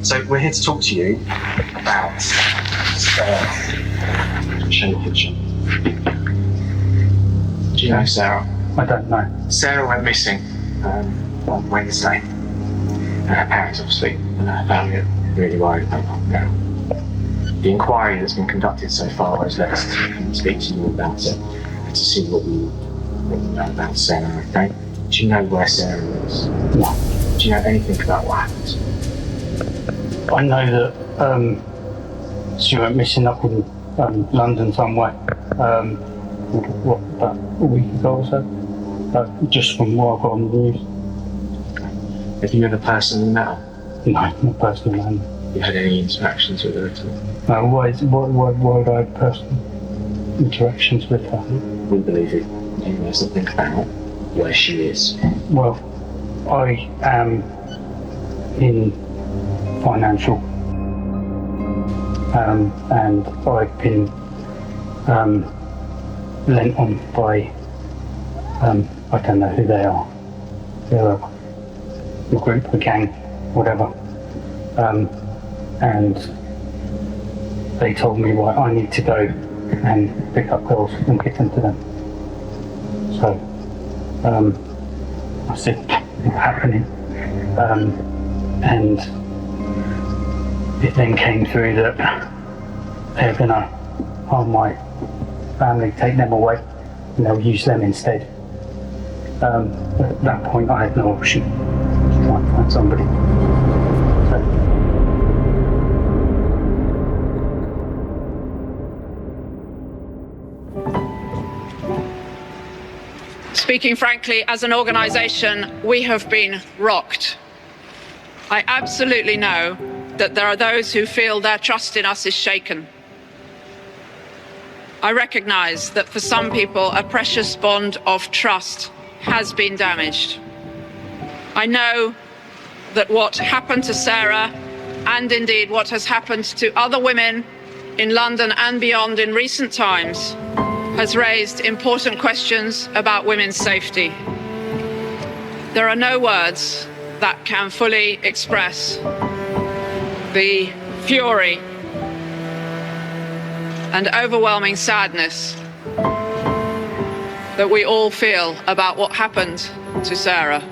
So we're here to talk to you about Sarah. Show the picture. Do you know Sarah? I don't know. Sarah went missing on Wednesday. And her parents obviously and her family are really worried about her now. The inquiry that's been conducted so far has led us to come and speak to you about it and to see what we know about Sarah, okay? Do you know where Sarah is? No. Do you know anything about what happened? I know that she went missing up in London somewhere. About a week ago or so? Just from what I got on the news. Have you ever personally met her? No, not personally, no. Have you had any interactions with her at all? No, why would I have personal interactions with her? We believe you. You know something about where she is. Well, I am in financial, and I've been lent on by, I don't know who they are. They're a group, a gang, whatever. And they told me, right, I need to go and pick up girls and get them to them. So, I said, what's happening? And it then came through that they're gonna harm my family, take them away, and they'll use them instead. At that point, I had no option to try and find somebody. Speaking frankly, as an organisation, we have been rocked. I absolutely know that there are those who feel their trust in us is shaken. I recognise that for some people, a precious bond of trust has been damaged. I know that what happened to Sarah, and indeed what has happened to other women in London and beyond in recent times, has raised important questions about women's safety. There are no words that can fully express the fury and overwhelming sadness that we all feel about what happened to Sarah.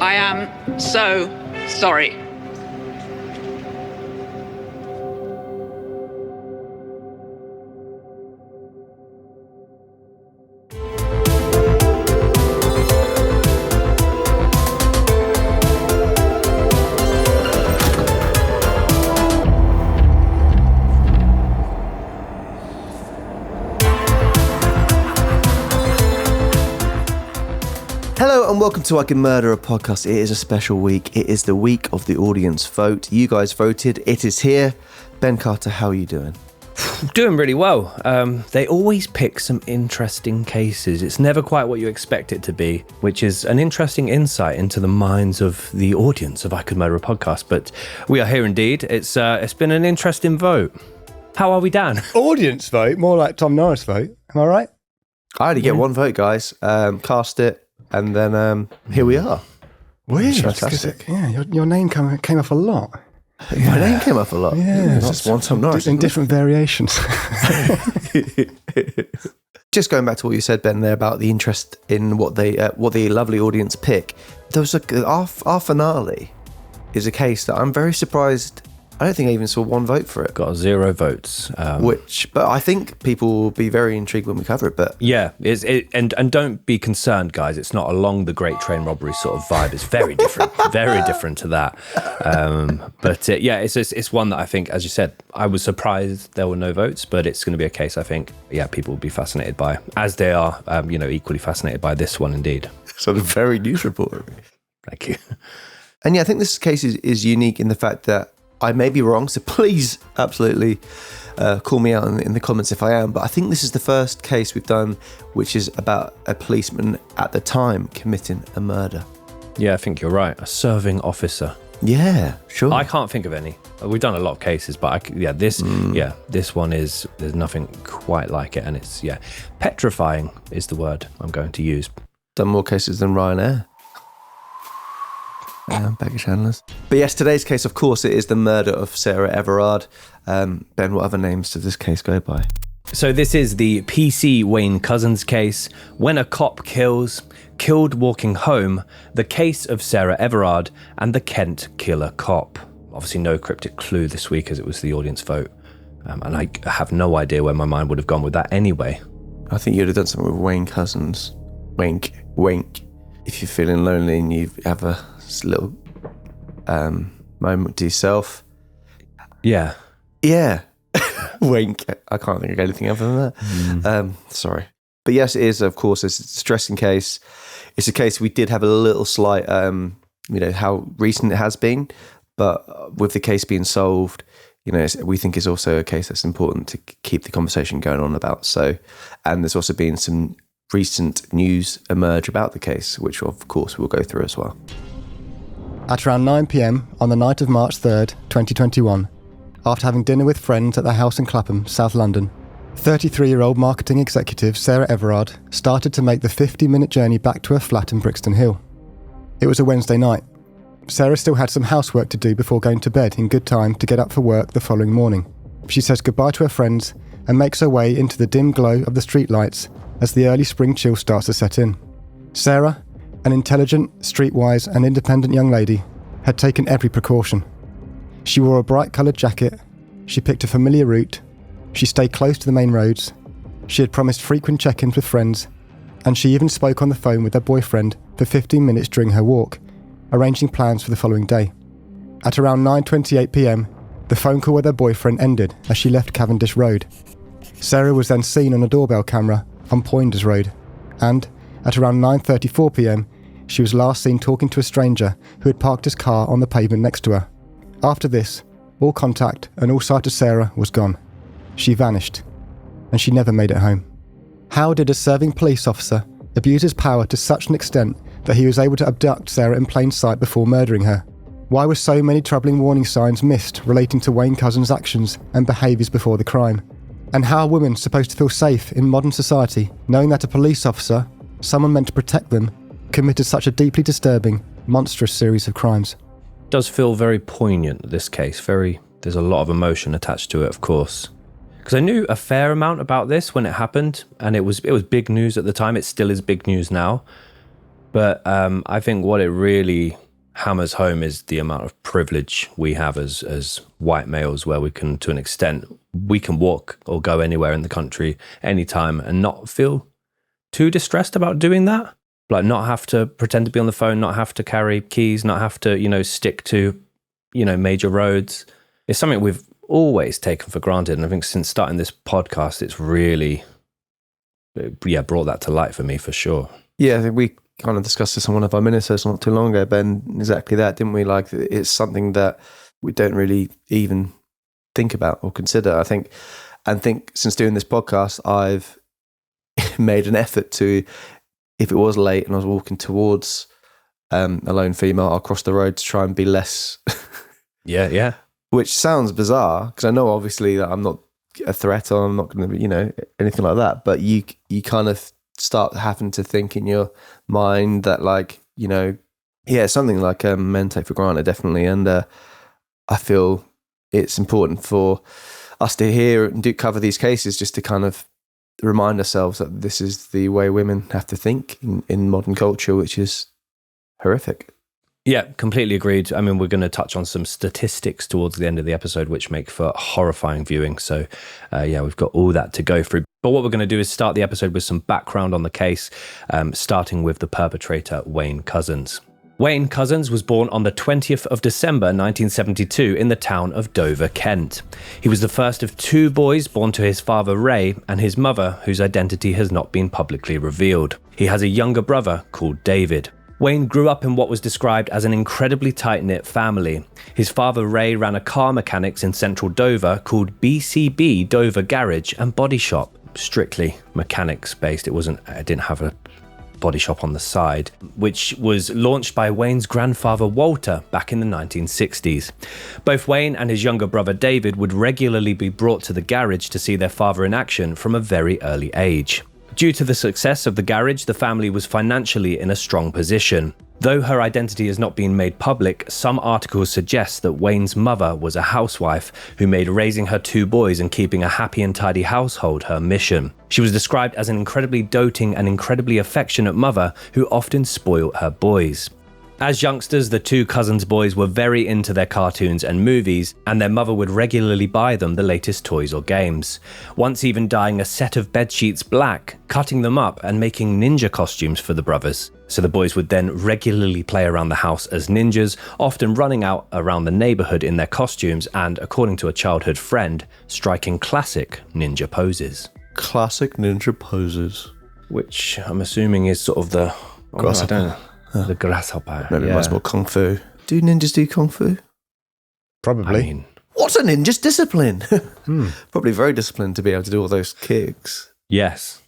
I am so sorry. Hello and welcome to I Can Murder a Podcast. It is a special week. It is the week of the audience vote. You guys voted. It is here. Ben Carter, how are you doing? Doing really well. They always pick some interesting cases. It's never quite what you expect it to be, which is an interesting insight into the minds of the audience of I Can Murder a Podcast. But we are here indeed. It's been an interesting vote. How are we, Dan? Audience vote? More like Tom Norris vote. Am I right? I only get one vote, guys. Cast it. And then here we are. Weird. Fantastic. Yeah, your name came off a lot. My name came off a lot. Yeah. It's just one Tom Norris. In different variations. Just going back to what you said, Ben, there about the interest in what the lovely audience pick. There was our finale is a case that I'm very surprised. I don't think I even saw one vote for it. Got 0 votes. But I think people will be very intrigued when we cover it. But yeah, and don't be concerned, guys. It's not along the Great Train Robbery sort of vibe. It's very different, very different to that. Yeah, it's one that I think, as you said, I was surprised there were no votes, but it's going to be a case I think, yeah, people will be fascinated by, as they are, equally fascinated by this one indeed. So the very news report. Thank you. And yeah, I think this case is unique in the fact that I may be wrong, so please absolutely call me out in the comments if I am, but I think this is the first case we've done which is about a policeman at the time committing a murder. Yeah, I think you're right. A serving officer. Yeah, sure. I can't think of any. We've done a lot of cases, but this one there's nothing quite like it, and it's, petrifying is the word I'm going to use. Done more cases than Ryanair. baggage handlers. But yes, today's case, of course, it is the murder of Sarah Everard. Ben, what other names does this case go by? So this is the PC Wayne Couzens case, When a Cop Kills, Killed Walking Home, The Case of Sarah Everard, and The Kent Killer Cop. Obviously no cryptic clue this week as it was the audience vote. And I have no idea where my mind would have gone with that anyway. I think you'd have done something with Wayne Couzens. Wink, wink. If you're feeling lonely and you have a little moment to yourself. Yeah. Yeah. Wink. I can't think of anything other than that. Sorry. But yes, it is, of course, it's a distressing case. It's a case we did have a little slight, how recent it has been. But with the case being solved, we think it's also a case that's important to keep the conversation going on about. So, and there's also been some recent news emerge about the case, which of course we'll go through as well. At around 9 p.m. on the night of March 3rd, 2021, after having dinner with friends at their house in Clapham, South London, 33-year-old marketing executive Sarah Everard started to make the 50-minute journey back to her flat in Brixton Hill. It was a Wednesday night. Sarah still had some housework to do before going to bed in good time to get up for work the following morning. She says goodbye to her friends and makes her way into the dim glow of the streetlights as the early spring chill starts to set in. Sarah, an intelligent, streetwise and independent young lady, had taken every precaution. She wore a bright-coloured jacket, she picked a familiar route, she stayed close to the main roads, she had promised frequent check-ins with friends, and she even spoke on the phone with her boyfriend for 15 minutes during her walk, arranging plans for the following day. At around 9:28 p.m, the phone call with her boyfriend ended as she left Cavendish Road. Sarah was then seen on a doorbell camera on Poynders Road, and at around 9:34 p.m, she was last seen talking to a stranger who had parked his car on the pavement next to her. After this, all contact and all sight of Sarah was gone. She vanished, and she never made it home. How did a serving police officer abuse his power to such an extent that he was able to abduct Sarah in plain sight before murdering her? Why were so many troubling warning signs missed relating to Wayne Couzens' actions and behaviours before the crime? And how are women supposed to feel safe in modern society knowing that a police officer, someone meant to protect them, committed such a deeply disturbing, monstrous series of crimes? It does feel very poignant, this case. There's a lot of emotion attached to it, of course. Because I knew a fair amount about this when it happened, and it was big news at the time. It still is big news now. But I think what it really hammers home is the amount of privilege we have as white males, where we can, to an extent, we can walk or go anywhere in the country anytime and not feel too distressed about doing that. Like not have to pretend to be on the phone, not have to carry keys, not have to, stick to, major roads. It's something we've always taken for granted. And I think since starting this podcast, it's really, brought that to light for me for sure. Yeah, I think we kind of discussed this on one of our ministers not too long ago, Ben, exactly that, didn't we? Like, it's something that we don't really even think about or consider. I think since doing this podcast, I've made an effort to, if it was late and I was walking towards a lone female, I'll cross the road to try and be less. Yeah. Which sounds bizarre, because I know obviously that I'm not a threat or I'm not going to be, anything like that. But you kind of start having to think in your mind that, like, something like men take for granted, definitely. And I feel it's important for us to hear and cover these cases, just to kind of remind ourselves that this is the way women have to think in modern culture, which is horrific. Yeah, completely agreed. I mean, we're going to touch on some statistics towards the end of the episode, which make for horrifying viewing. So, we've got all that to go through. But what we're going to do is start the episode with some background on the case, starting with the perpetrator, Wayne Couzens. Wayne Couzens was born on the 20th of December 1972 in the town of Dover, Kent. He was the first of two boys born to his father Ray and his mother, whose identity has not been publicly revealed. He has a younger brother called David. Wayne grew up in what was described as an incredibly tight-knit family. His father Ray ran a car mechanics in central Dover called BCB Dover Garage and Body Shop. Strictly mechanics based. It didn't have a body shop on the side, which was launched by Wayne's grandfather Walter back in the 1960s. Both Wayne and his younger brother David would regularly be brought to the garage to see their father in action from a very early age. Due to the success of the garage, the family was financially in a strong position. Though her identity has not been made public, some articles suggest that Wayne's mother was a housewife who made raising her 2 boys and keeping a happy and tidy household her mission. She was described as an incredibly doting and incredibly affectionate mother who often spoilt her boys. As youngsters, the 2 cousins' boys were very into their cartoons and movies, and their mother would regularly buy them the latest toys or games. Once even dyeing a set of bedsheets black, cutting them up and making ninja costumes for the brothers. So the boys would then regularly play around the house as ninjas, often running out around the neighbourhood in their costumes and, according to a childhood friend, striking classic ninja poses. Classic ninja poses. Which I'm assuming is sort of the... Grasshopper. I don't know. The grasshopper. Maybe much more kung fu. Do ninjas do kung fu? Probably. I mean, What's a ninja's discipline? Probably very disciplined to be able to do all those kicks. yes.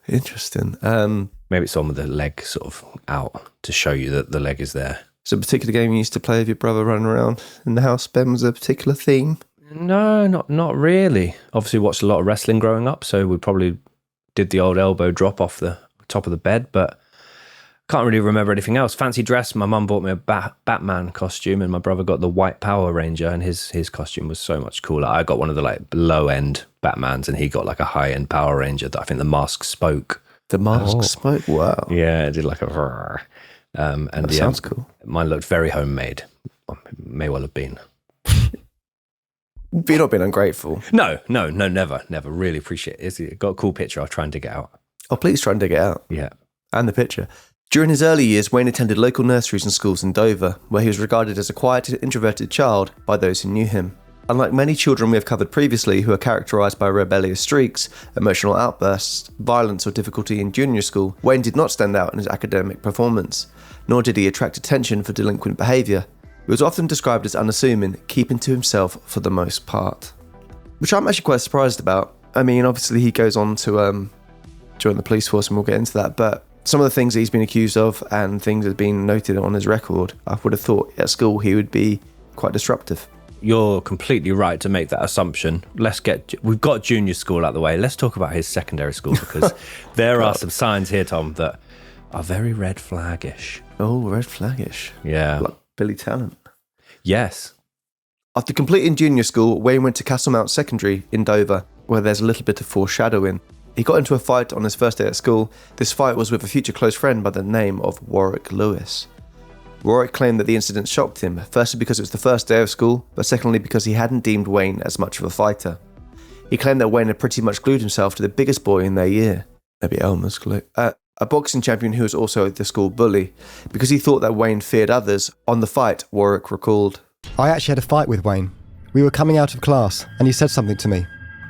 Interesting. Maybe it's on with the leg sort of out to show you that the leg is there. So a particular game you used to play with your brother running around in the house, Ben, was a particular theme? No, not really. Obviously watched a lot of wrestling growing up, so we probably did the old elbow drop off the top of the bed, but can't really remember anything else. Fancy dress, my mum bought me a Batman costume and my brother got the white Power Ranger, and his costume was so much cooler. I got one of the like low-end Batmans and he got like a high-end Power Ranger that I think the mask spoke. The mask spoke? Wow. Yeah, it did like a... and That sounds cool. Mine looked very homemade. May well have been. But you're not being ungrateful. No, never. Really appreciate it. It's got a cool picture. I'll try and dig it out. Oh, please try and dig it out. Yeah. And the picture. During his early years, Wayne attended local nurseries and schools in Dover, where he was regarded as a quiet and introverted child by those who knew him. Unlike many children we have covered previously who are characterised by rebellious streaks, emotional outbursts, violence or difficulty in junior school, Wayne did not stand out in his academic performance, nor did he attract attention for delinquent behaviour. He was often described as unassuming, keeping to himself for the most part. Which I'm actually quite surprised about. I mean, obviously he goes on to join the police force and we'll get into that, but some of the things that he's been accused of and things that have been noted on his record, I would have thought at school he would be quite disruptive. You're completely right to make that assumption. We've got junior school out of the way. Let's talk about his secondary school because there are some signs here, Tom, that are very red flaggish. Oh, red flaggish. Yeah. Like Billy Talent. Yes. After completing junior school, Wayne went to Castlemount Secondary in Dover, where there's a little bit of foreshadowing. He got into a fight on his first day at school. This fight was with a future close friend by the name of Warwick Lewis. Warwick claimed that the incident shocked him, firstly because it was the first day of school, but secondly because he hadn't deemed Wayne as much of a fighter. He claimed that Wayne had pretty much glued himself to the biggest boy in their year, maybe Elmer's glue, a boxing champion who was also the school bully, because he thought that Wayne feared others. On the fight, Warwick recalled, I actually had a fight with Wayne. We were coming out of class and he said something to me.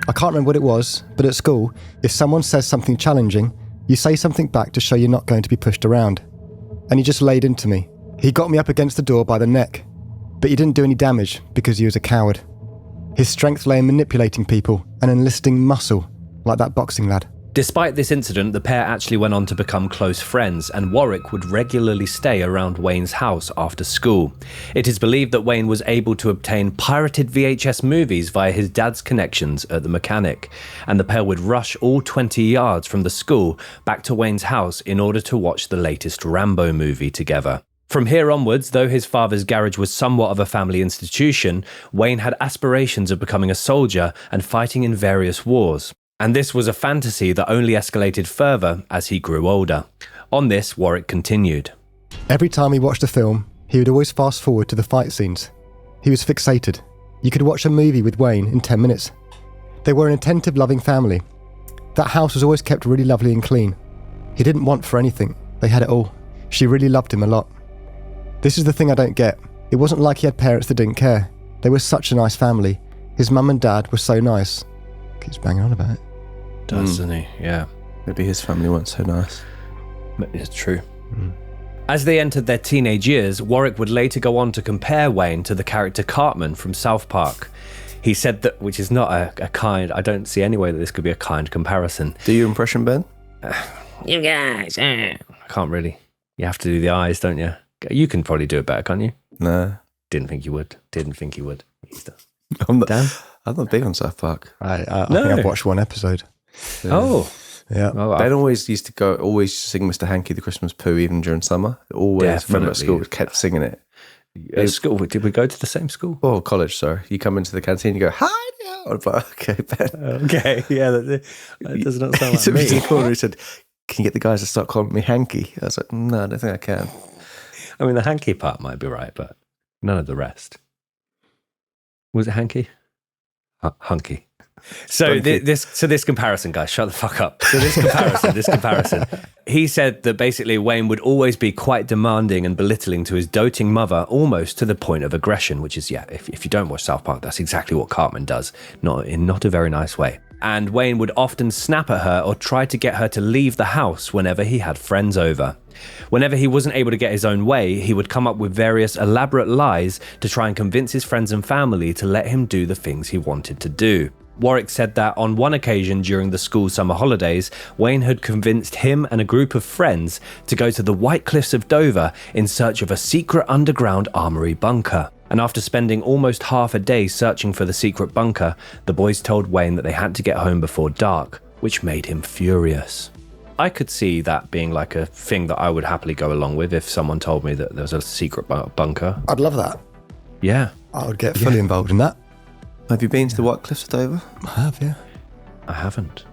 I can't remember what it was, but at school, if someone says something challenging, you say something back to show you're not going to be pushed around. And he just laid into me. He got me up against the door by the neck, but he didn't do any damage because he was a coward. His strength lay in manipulating people and enlisting muscle, like that boxing lad. Despite this incident, the pair actually went on to become close friends, and Warwick would regularly stay around Wayne's house after school. It is believed that Wayne was able to obtain pirated VHS movies via his dad's connections at the mechanic, and the pair would rush all 20 yards from the school back to Wayne's house in order to watch the latest Rambo movie together. From here onwards, though his father's garage was somewhat of a family institution, Wayne had aspirations of becoming a soldier and fighting in various wars. And this was a fantasy that only escalated further as he grew older. On this, Warwick continued. Every time he watched a film, he would always fast forward to the fight scenes. He was fixated. You could watch a movie with Wayne in 10 minutes. They were an attentive, loving family. That house was always kept really lovely and clean. He didn't want for anything. They had it all. She really loved him a lot. This is the thing I don't get. It wasn't like he had parents that didn't care. They were such a nice family. His mum and dad were so nice. Keeps banging on about it. Doesn't he? Yeah. maybe his family weren't so nice. It's true. As they entered their teenage years, Warwick would later go on to compare Wayne to the character Cartman from South Park. He said that, which is not a kind, I don't see any way that this could be a kind comparison. Do your impression, Ben? You guys, I can't really. You have to do the eyes, don't you? You can probably do it better, can't you? No. Didn't think you would. I'm not, Dan? I'm not big on South Park. I think I've watched one episode. Oh. Yeah. Oh, Ben always used to always sing Mr. Hanky the Christmas Poo even during summer. Always, from at school, kept singing it. At school, did we go to the same school? Oh, college, sorry. You come into the canteen, you go, hi, yeah. I'm like, okay, Ben. Okay, yeah, that does not sound He like took me to me. the corner, he said, can you get the guys to start calling me Hanky? I was like, no, I don't think I can. I mean, the hanky part might be right, but none of the rest. Was it hanky? Hunky. So Hunky. this comparison, guys, shut the fuck up. So this comparison. He said that basically Wayne would always be quite demanding and belittling to his doting mother, almost to the point of aggression, which is, if you don't watch South Park, that's exactly what Cartman does, not a very nice way. And Wayne would often snap at her or try to get her to leave the house whenever he had friends over. Whenever he wasn't able to get his own way, he would come up with various elaborate lies to try and convince his friends and family to let him do the things he wanted to do. Warwick said that on one occasion during the school summer holidays, Wayne had convinced him and a group of friends to go to the White Cliffs of Dover in search of a secret underground armoury bunker. And after spending almost half a day searching for the secret bunker, the boys told Wayne that they had to get home before dark, which made him furious. I could see that being like a thing that I would happily go along with if someone told me that there was a secret bunker. I'd love that. Yeah. I would get fully involved in that. Have you been to the White Cliffs of Dover? I have, yeah. I haven't.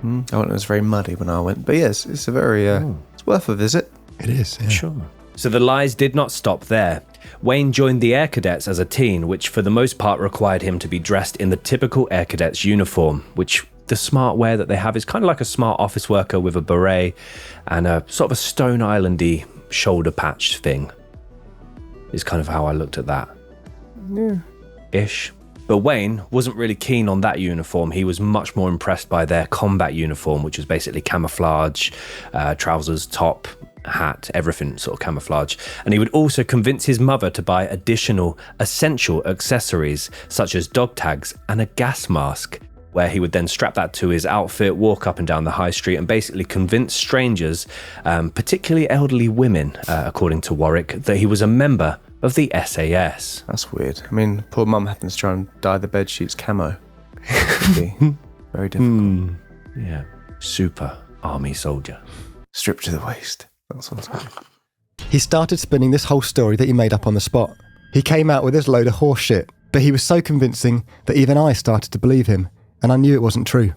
I went, it was very muddy when I went. But yes, it's a very, it's worth a visit. It is, yeah. Sure. So the lies did not stop there. Wayne joined the Air Cadets as a teen, which for the most part required him to be dressed in the typical Air Cadets uniform, which the smart wear that they have is kind of like a smart office worker with a beret and a sort of a Stone Island-y shoulder patch thing. Is kind of how I looked at that. Yeah. Ish. But Wayne wasn't really keen on that uniform. He was much more impressed by their combat uniform, which was basically camouflage, trousers, top, hat, everything sort of camouflage. And he would also convince his mother to buy additional essential accessories, such as dog tags and a gas mask, where he would then strap that to his outfit, walk up and down the high street and basically convince strangers, particularly elderly women, according to Warwick, that he was a member of the SAS. That's weird. I mean, poor mum having to try and dye the bed sheets camo. Could be very difficult. Yeah. Super army soldier. Stripped to the waist. That's what I'm saying. He started spinning this whole story that he made up on the spot. He came out with this load of horse shit, but he was so convincing that even I started to believe him, and I knew it wasn't true.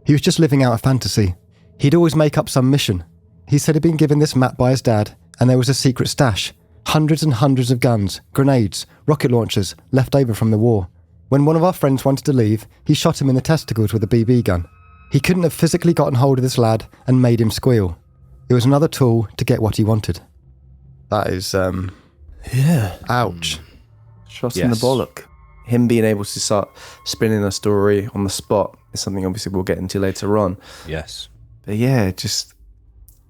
He was just living out a fantasy. He'd always make up some mission. He said he'd been given this map by his dad, and there was a secret stash. Hundreds and hundreds of guns, grenades, rocket launchers, left over from the war. When one of our friends wanted to leave, he shot him in the testicles with a BB gun. He couldn't have physically gotten hold of this lad and made him squeal. It was another tool to get what he wanted. That is, Yeah. ouch. Shot in the bollock. Him being able to start spinning a story on the spot is something obviously we'll get into later on. Yes. But yeah,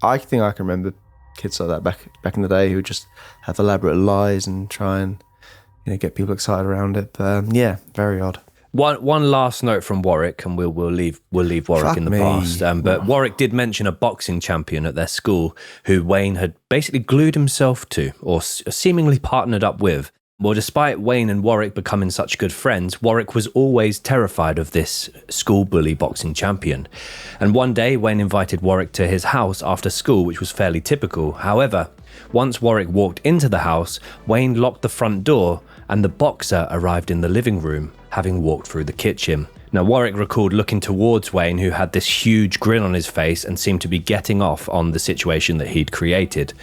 I think I can remember kids like that back in the day who would just have elaborate lies and try and get people excited around it. But yeah, very odd. One last note from Warwick, and we'll leave Warwick Fuck in the me. past. But Warwick did mention a boxing champion at their school who Wayne had basically glued himself to, or seemingly partnered up with. Well, despite Wayne and Warwick becoming such good friends, Warwick was always terrified of this school bully boxing champion. And one day, Wayne invited Warwick to his house after school, which was fairly typical. However, once Warwick walked into the house, Wayne locked the front door and the boxer arrived in the living room, having walked through the kitchen. Now, Warwick recalled looking towards Wayne, who had this huge grin on his face and seemed to be getting off on the situation that he'd created.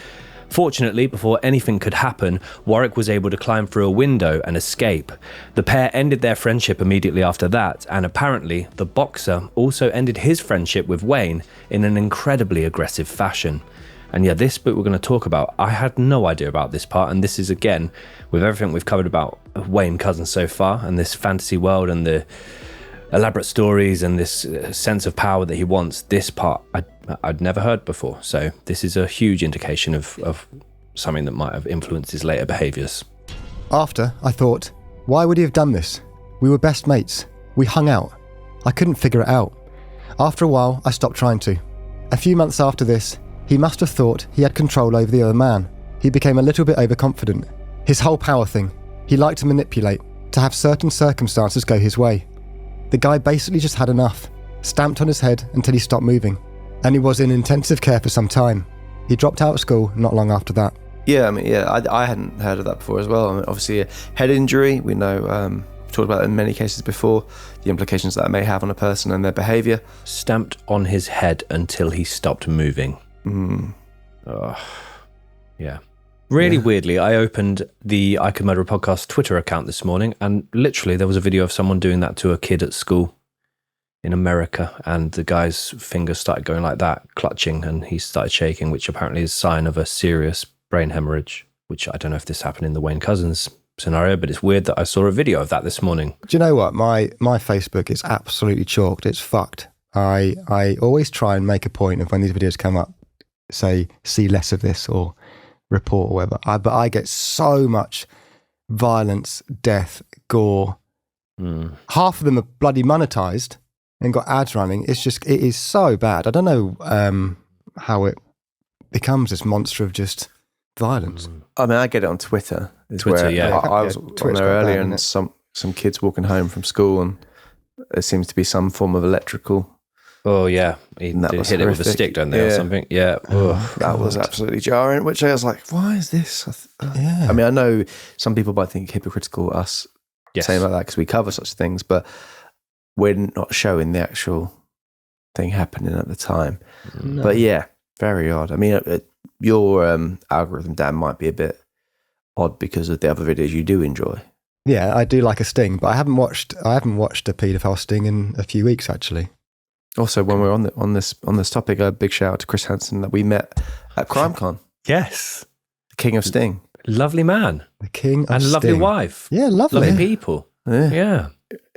Fortunately, before anything could happen, Warwick was able to climb through a window and escape. The pair ended their friendship immediately after that, and apparently the boxer also ended his friendship with Wayne in an incredibly aggressive fashion. And yeah, this bit we're going to talk about, I had no idea about this part, and this is, again, with everything we've covered about Wayne Couzens so far, and this fantasy world and the elaborate stories and this sense of power that he wants, this part I'd never heard before. So this is a huge indication of something that might have influenced his later behaviours. After, I thought, why would he have done this? We were best mates. We hung out. I couldn't figure it out. After a while, I stopped trying to. A few months after this, he must have thought he had control over the other man. He became a little bit overconfident. His whole power thing. He liked to manipulate, to have certain circumstances go his way. The guy basically just had enough, stamped on his head until he stopped moving. and he was in intensive care for some time. He dropped out of school not long after that. Yeah, I hadn't heard of that before as well. Obviously, a head injury, we know, we've talked about it in many cases before, the implications that may have on a person and their behaviour. Stamped on his head until he stopped moving. Oh, yeah. Really weirdly, I opened the I Could Murder a Podcast Twitter account this morning, and literally there was a video of someone doing that to a kid at school in America, and the guy's fingers started going like that, clutching, and he started shaking, which apparently is a sign of a serious brain hemorrhage, which I don't know if this happened in the Wayne Couzens scenario, but it's weird that I saw a video of that this morning. Do you know what? My Facebook is absolutely chalked. It's fucked. I always try and make a point of when these videos come up, say, see less of this or report or whatever. But I get so much violence, death, gore. Half of them are bloody monetized and got ads running. It is so bad. I don't know how it becomes this monster of just violence. I mean, I get it on Twitter. I was on there earlier, and some kids walking home from school, and there seems to be some form of electrical. Oh yeah, he hit it with a stick, don't they, or something? Yeah, that was absolutely jarring. Which I was like, why is this? I mean, I know some people might think hypocritical us saying like that because we cover such things, but we're not showing the actual thing happening at the time. No. But yeah, very odd. I mean, your algorithm, Dan, might be a bit odd because of the other videos you do enjoy. Yeah, I do like a sting, but I haven't watched a paedophile sting in a few weeks actually. Also, when we're on this topic, a big shout out to Chris Hansen that we met at CrimeCon. Yes, the King of Sting, lovely man, the King of and Sting. Lovely wife. Yeah, lovely people. Yeah.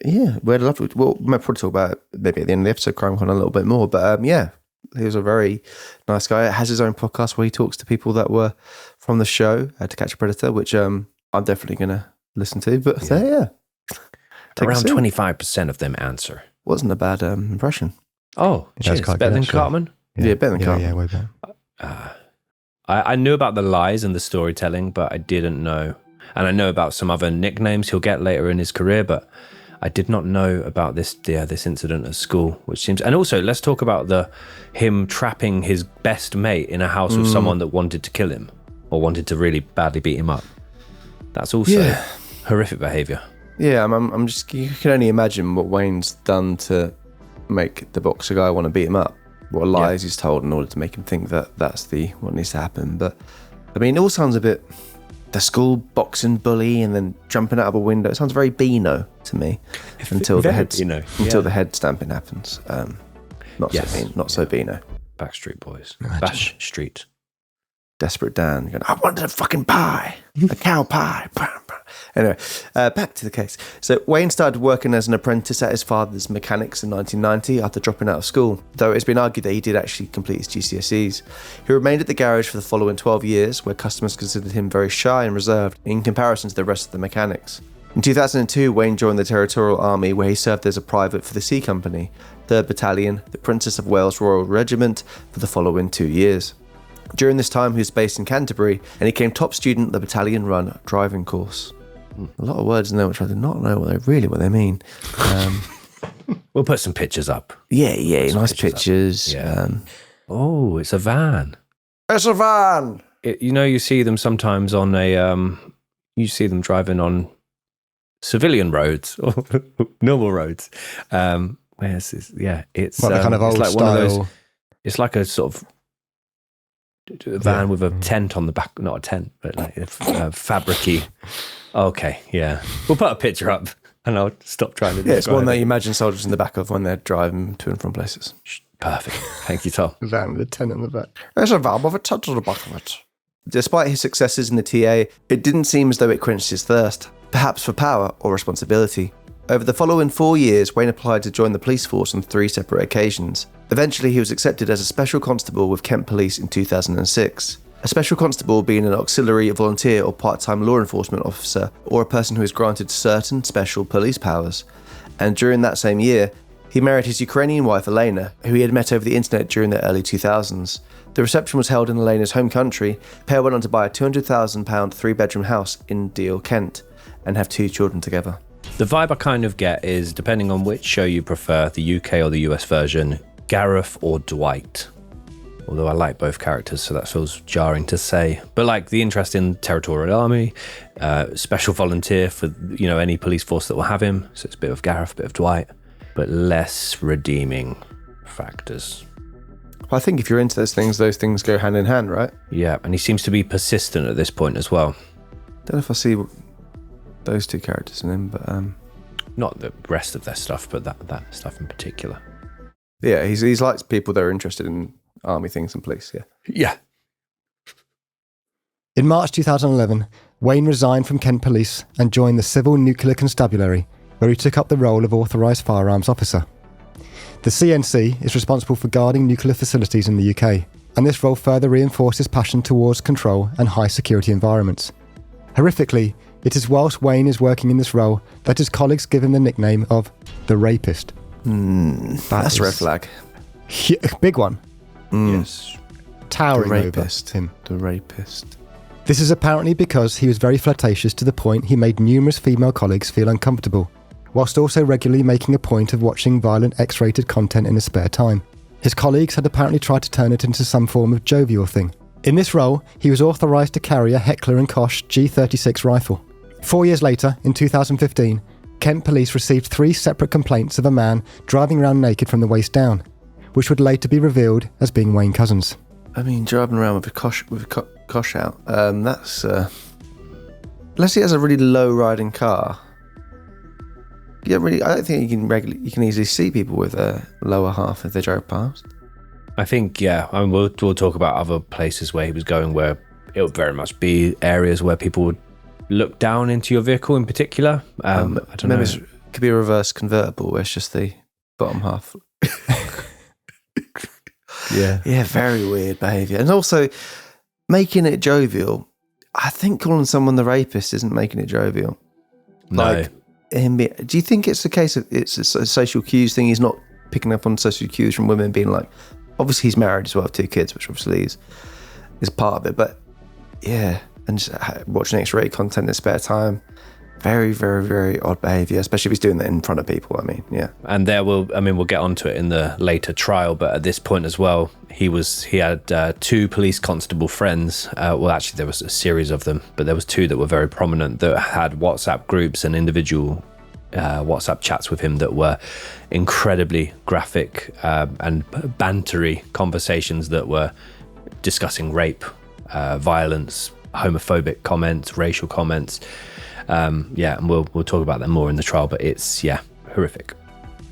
We had a lovely. Well, we might probably talk about it maybe at the end of the episode, CrimeCon, a little bit more. But he was a very nice guy. Has his own podcast where he talks to people that were from the show, To Catch a Predator, which I'm definitely going to listen to. But around 25% of them answer. Wasn't a bad impression. Oh, cheers. Better than Cartman? Yeah, better than Cartman. Yeah, way better. I knew about the lies and the storytelling, but I didn't know. And I know about some other nicknames he'll get later in his career, but I did not know about this incident at school, which seems... And also, let's talk about him trapping his best mate in a house with someone that wanted to kill him or wanted to really badly beat him up. That's also horrific behaviour. Yeah, I'm just... You can only imagine what Wayne's done to make the boxer guy want to beat him up. What lies he's told in order to make him think that that's what needs to happen. But, I mean, it all sounds a bit... The school boxing bully and then jumping out of a window. It sounds very Beano to me until the head stamping happens. Not so Beano. Backstreet Boys. Bash Street. Desperate Dan going, I wanted a fucking pie, a cow pie. Anyway, back to the case. So Wayne started working as an apprentice at his father's mechanics in 1990 after dropping out of school, though it's been argued that he did actually complete his GCSEs. He remained at the garage for the following 12 years, where customers considered him very shy and reserved in comparison to the rest of the mechanics. In 2002, Wayne joined the Territorial Army, where he served as a private for the C Company, 3rd Battalion, the Princess of Wales Royal Regiment, for the following 2 years. During this time, he was based in Canterbury, and he became top student at the battalion-run driving course. A lot of words in there which I did not know what they mean. We'll put some pictures up. Yeah, nice pictures. Yeah. It's a van. It's a van! You see them sometimes on you see them driving on civilian roads or normal roads. Where's this? Yeah, it's the kind of old like style. One of those, it's like a sort of van with a tent on the back, not a tent, but like a fabric-y. Okay, yeah. We'll put a picture up and I'll stop trying to describe it's one that you imagine soldiers in the back of when they're driving to and from places. Perfect. Thank you, Tom. A van with a tent on the back. There's a van with a tent on the back of it. Despite his successes in the TA, it didn't seem as though it quenched his thirst, perhaps for power or responsibility. Over the following 4 years, Wayne applied to join the police force on 3 separate occasions. Eventually, he was accepted as a special constable with Kent Police in 2006. A special constable being an auxiliary, volunteer or part-time law enforcement officer, or a person who is granted certain special police powers. And during that same year, he married his Ukrainian wife Elena, who he had met over the internet during the early 2000s. The reception was held in Elena's home country. The pair went on to buy a £200,000 3-bedroom house in Deal, Kent, and have 2 children together. The vibe I kind of get is, depending on which show you prefer, the UK or the US version, Gareth or Dwight. although I like both characters, so that feels jarring to say. But like the interest in Territorial Army, special volunteer for, you know, any police force that will have him. So it's a bit of Gareth, a bit of Dwight, but less redeeming factors. I think if you're into those things go hand in hand, right? Yeah, and he seems to be persistent at this point as well. Don't know if I see those two characters in him, but Not the rest of their stuff, but that stuff in particular. yeah, he's like people that are interested in army things and police. Yeah. Yeah. In March 2011, Wayne resigned from Kent Police and joined the Civil Nuclear Constabulary, where he took up the role of authorised firearms officer. The CNC is responsible for guarding nuclear facilities in the UK, and this role further reinforced his passion towards control and high security environments. Horrifically, it is whilst Wayne is working in this role that his colleagues give him the nickname of the Rapist. That's a red flag. Big one. Yes. Towering The over rapist. him. The rapist. This is apparently because he was very flirtatious to the point he made numerous female colleagues feel uncomfortable, whilst also regularly making a point of watching violent X-rated content in his spare time. His colleagues had apparently tried to turn it into some form of jovial thing. In this role, he was authorised to carry a Heckler & Koch G36 rifle. 4 years later, in 2015, Kent Police received 3 separate complaints of a man driving around naked from the waist down, which would later be revealed as being Wayne Couzens. I mean, driving around with a Koch out. That's unless he has a really low riding car. Yeah, really. I don't think you can easily see people with a lower half if they drive past. I think, yeah, I mean, we'll talk about other places where he was going where it would very much be areas where people would look down into your vehicle in particular. I don't know. It could be a reverse convertible where it's just the bottom half. Yeah, very weird behaviour. And also, making it jovial, I think calling someone the rapist isn't making it jovial. No. Do you think it's the case of it's a social cues thing? He's not picking up on social cues from women being like, obviously he's married as well, have 2 kids, which obviously is part of it. But yeah, and just watching X-rated content in his spare time, very, very, very odd behaviour, especially if he's doing that in front of people. I mean, yeah. And we'll get onto it in the later trial, but at this point as well, he had 2 police constable friends. Well, actually, there was a series of them, but there was 2 that were very prominent that had WhatsApp groups and individual WhatsApp chats with him that were incredibly graphic and bantery conversations that were discussing rape, violence, homophobic comments, racial comments. And we'll talk about that more in the trial, but it's, horrific.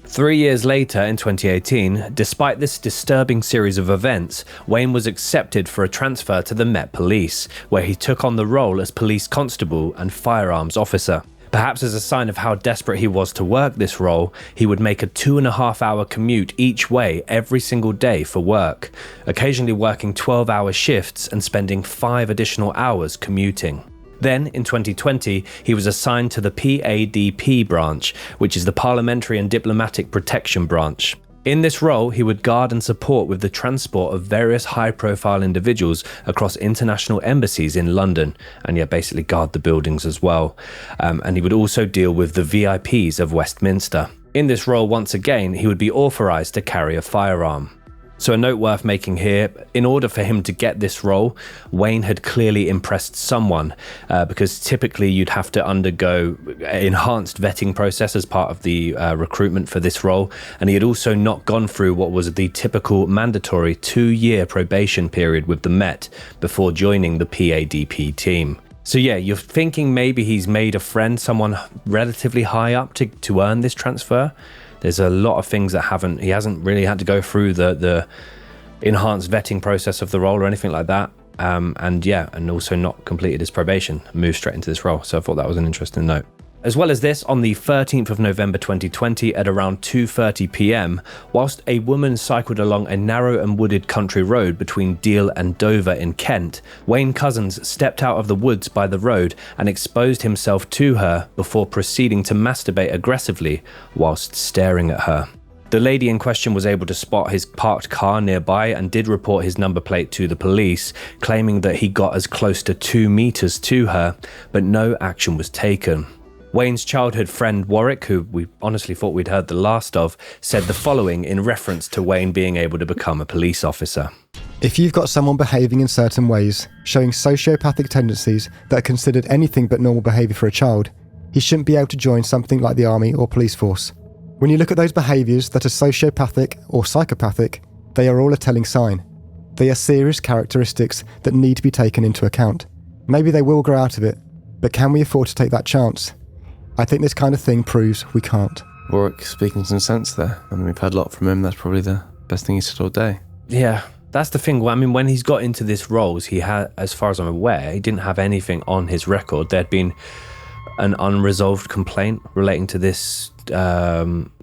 3 years later, in 2018, despite this disturbing series of events, Wayne was accepted for a transfer to the Met Police, where he took on the role as police constable and firearms officer. Perhaps as a sign of how desperate he was to work this role, he would make a 2.5-hour commute each way every single day for work, occasionally working 12-hour shifts and spending 5 additional hours commuting. Then, in 2020, he was assigned to the PADP branch, which is the Parliamentary and Diplomatic Protection Branch. In this role, he would guard and support with the transport of various high-profile individuals across international embassies in London, and basically guard the buildings as well. And he would also deal with the VIPs of Westminster. In this role, once again, he would be authorised to carry a firearm. So a note worth making here, in order for him to get this role, Wayne had clearly impressed someone, because typically you'd have to undergo enhanced vetting process as part of the recruitment for this role, and he had also not gone through what was the typical mandatory 2-year probation period with the Met before joining the PADP team. So you're thinking maybe he's made a friend, someone relatively high up to earn this transfer. There's a lot of things that he hasn't really had to go through the enhanced vetting process of the role or anything like that. And also not completed his probation, moved straight into this role. So I thought that was an interesting note. As well as this, on the 13th of November 2020 at around 2:30 p.m, whilst a woman cycled along a narrow and wooded country road between Deal and Dover in Kent, Wayne Couzens stepped out of the woods by the road and exposed himself to her before proceeding to masturbate aggressively whilst staring at her. The lady in question was able to spot his parked car nearby and did report his number plate to the police, claiming that he got as close to 2 meters to her, but no action was taken. Wayne's childhood friend Warwick, who we honestly thought we'd heard the last of, said the following in reference to Wayne being able to become a police officer. If you've got someone behaving in certain ways, showing sociopathic tendencies that are considered anything but normal behaviour for a child, he shouldn't be able to join something like the army or police force. When you look at those behaviours that are sociopathic or psychopathic, they are all a telling sign. They are serious characteristics that need to be taken into account. Maybe they will grow out of it, but can we afford to take that chance? I think this kind of thing proves we can't. Warwick speaking some sense there. I mean, we've heard a lot from him. That's probably the best thing he said all day. Yeah, that's the thing. I mean, when he's got into this roles, he had, as far as I'm aware, he didn't have anything on his record. There'd been an unresolved complaint relating to this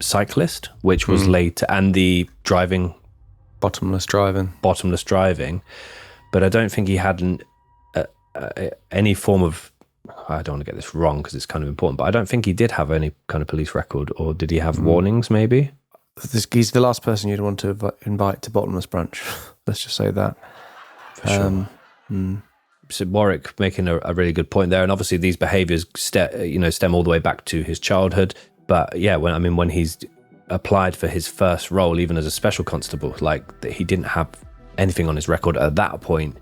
cyclist, which was late, and the driving... Bottomless driving. But I don't think he had any form of... I don't want to get this wrong because it's kind of important, but I don't think he did have any kind of police record, or did he have warnings maybe? He's the last person you'd want to invite to Bottomless Brunch. Let's just say that. For sure. So Warwick making a really good point there, and obviously these behaviours stem all the way back to his childhood. But yeah, when he's applied for his first role, even as a special constable, like he didn't have anything on his record at that point.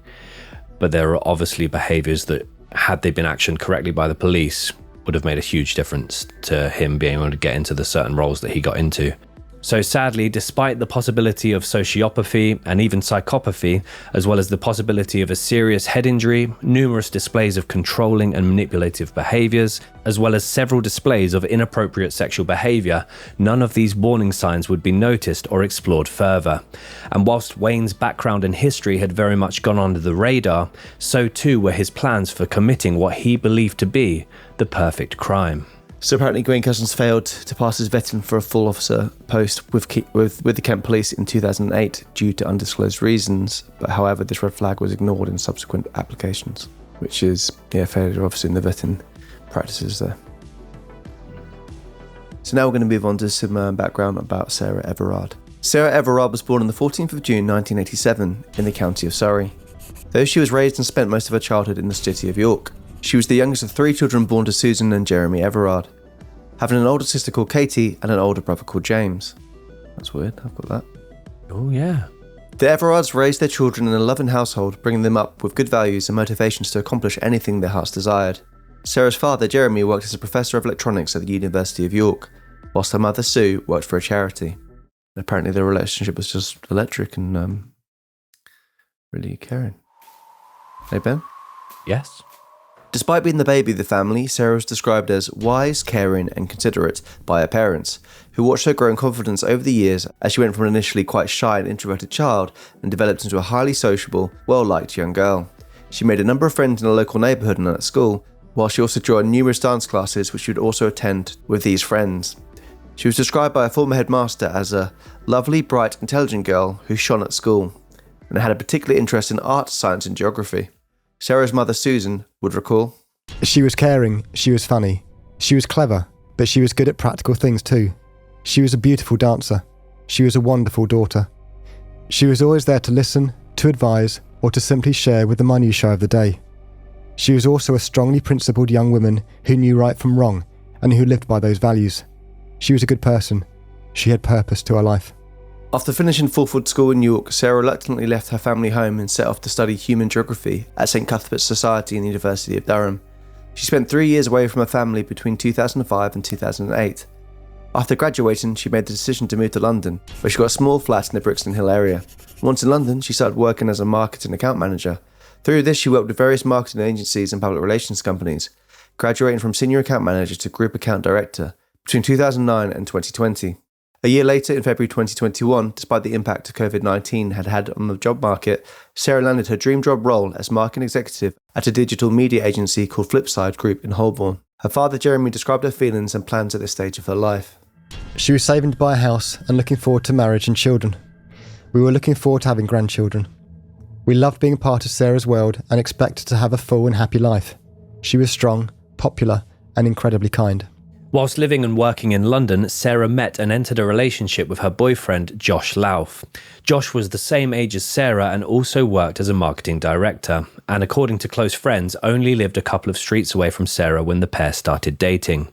But there are obviously behaviours that, had they been actioned correctly by the police, would have made a huge difference to him being able to get into the certain roles that he got into. So sadly, despite the possibility of sociopathy and even psychopathy, as well as the possibility of a serious head injury, numerous displays of controlling and manipulative behaviours, as well as several displays of inappropriate sexual behaviour, none of these warning signs would be noticed or explored further. And whilst Wayne's background and history had very much gone under the radar, so too were his plans for committing what he believed to be the perfect crime. So apparently Green Cousins failed to pass his vetting for a full officer post with the Kent Police in 2008 due to undisclosed reasons, but however this red flag was ignored in subsequent applications, which is failure obviously in the vetting practices there. So now we're going to move on to some background about Sarah Everard. Sarah Everard was born on the 14th of June 1987 in the county of Surrey. Though she was raised and spent most of her childhood in the city of York, she was the youngest of 3 children born to Susan and Jeremy Everard, having an older sister called Katie and an older brother called James. That's weird, I've got that. Oh yeah. The Everards raised their children in a loving household, bringing them up with good values and motivations to accomplish anything their hearts desired. Sarah's father, Jeremy, worked as a professor of electronics at the University of York, whilst her mother, Sue, worked for a charity. And apparently their relationship was just electric and really caring. Hey, Ben? Yes. Despite being the baby of the family, Sarah was described as wise, caring and considerate by her parents, who watched her grow in confidence over the years as she went from an initially quite shy and introverted child and developed into a highly sociable, well-liked young girl. She made a number of friends in a local neighbourhood and at school, while she also joined numerous dance classes which she would also attend with these friends. She was described by a former headmaster as a lovely, bright, intelligent girl who shone at school, and had a particular interest in art, science and geography. Sarah's mother, Susan, would recall, She was caring, she was funny, she was clever, but she was good at practical things too. She was a beautiful dancer. She was a wonderful daughter. She was always there to listen, to advise, or to simply share with the minutiae of the day. She was also a strongly principled young woman who knew right from wrong and who lived by those values. She was a good person. She had purpose to her life. After finishing Fulford School in York, Sarah reluctantly left her family home and set off to study human geography at St Cuthbert's Society in the University of Durham. She spent 3 years away from her family between 2005 and 2008. After graduating, she made the decision to move to London, where she got a small flat in the Brixton Hill area. Once in London, she started working as a marketing account manager. Through this, she worked with various marketing agencies and public relations companies, graduating from senior account manager to group account director between 2009 and 2020. A year later, in February 2021, despite the impact COVID-19 had had on the job market, Sarah landed her dream job role as marketing executive at a digital media agency called Flipside Group in Holborn. Her father, Jeremy, described her feelings and plans at this stage of her life. She was saving to buy a house and looking forward to marriage and children. We were looking forward to having grandchildren. We loved being part of Sarah's world and expected to have a full and happy life. She was strong, popular, and incredibly kind. Whilst living and working in London, Sarah met and entered a relationship with her boyfriend, Josh Louth. Josh was the same age as Sarah and also worked as a marketing director, and according to close friends, only lived a couple of streets away from Sarah when the pair started dating.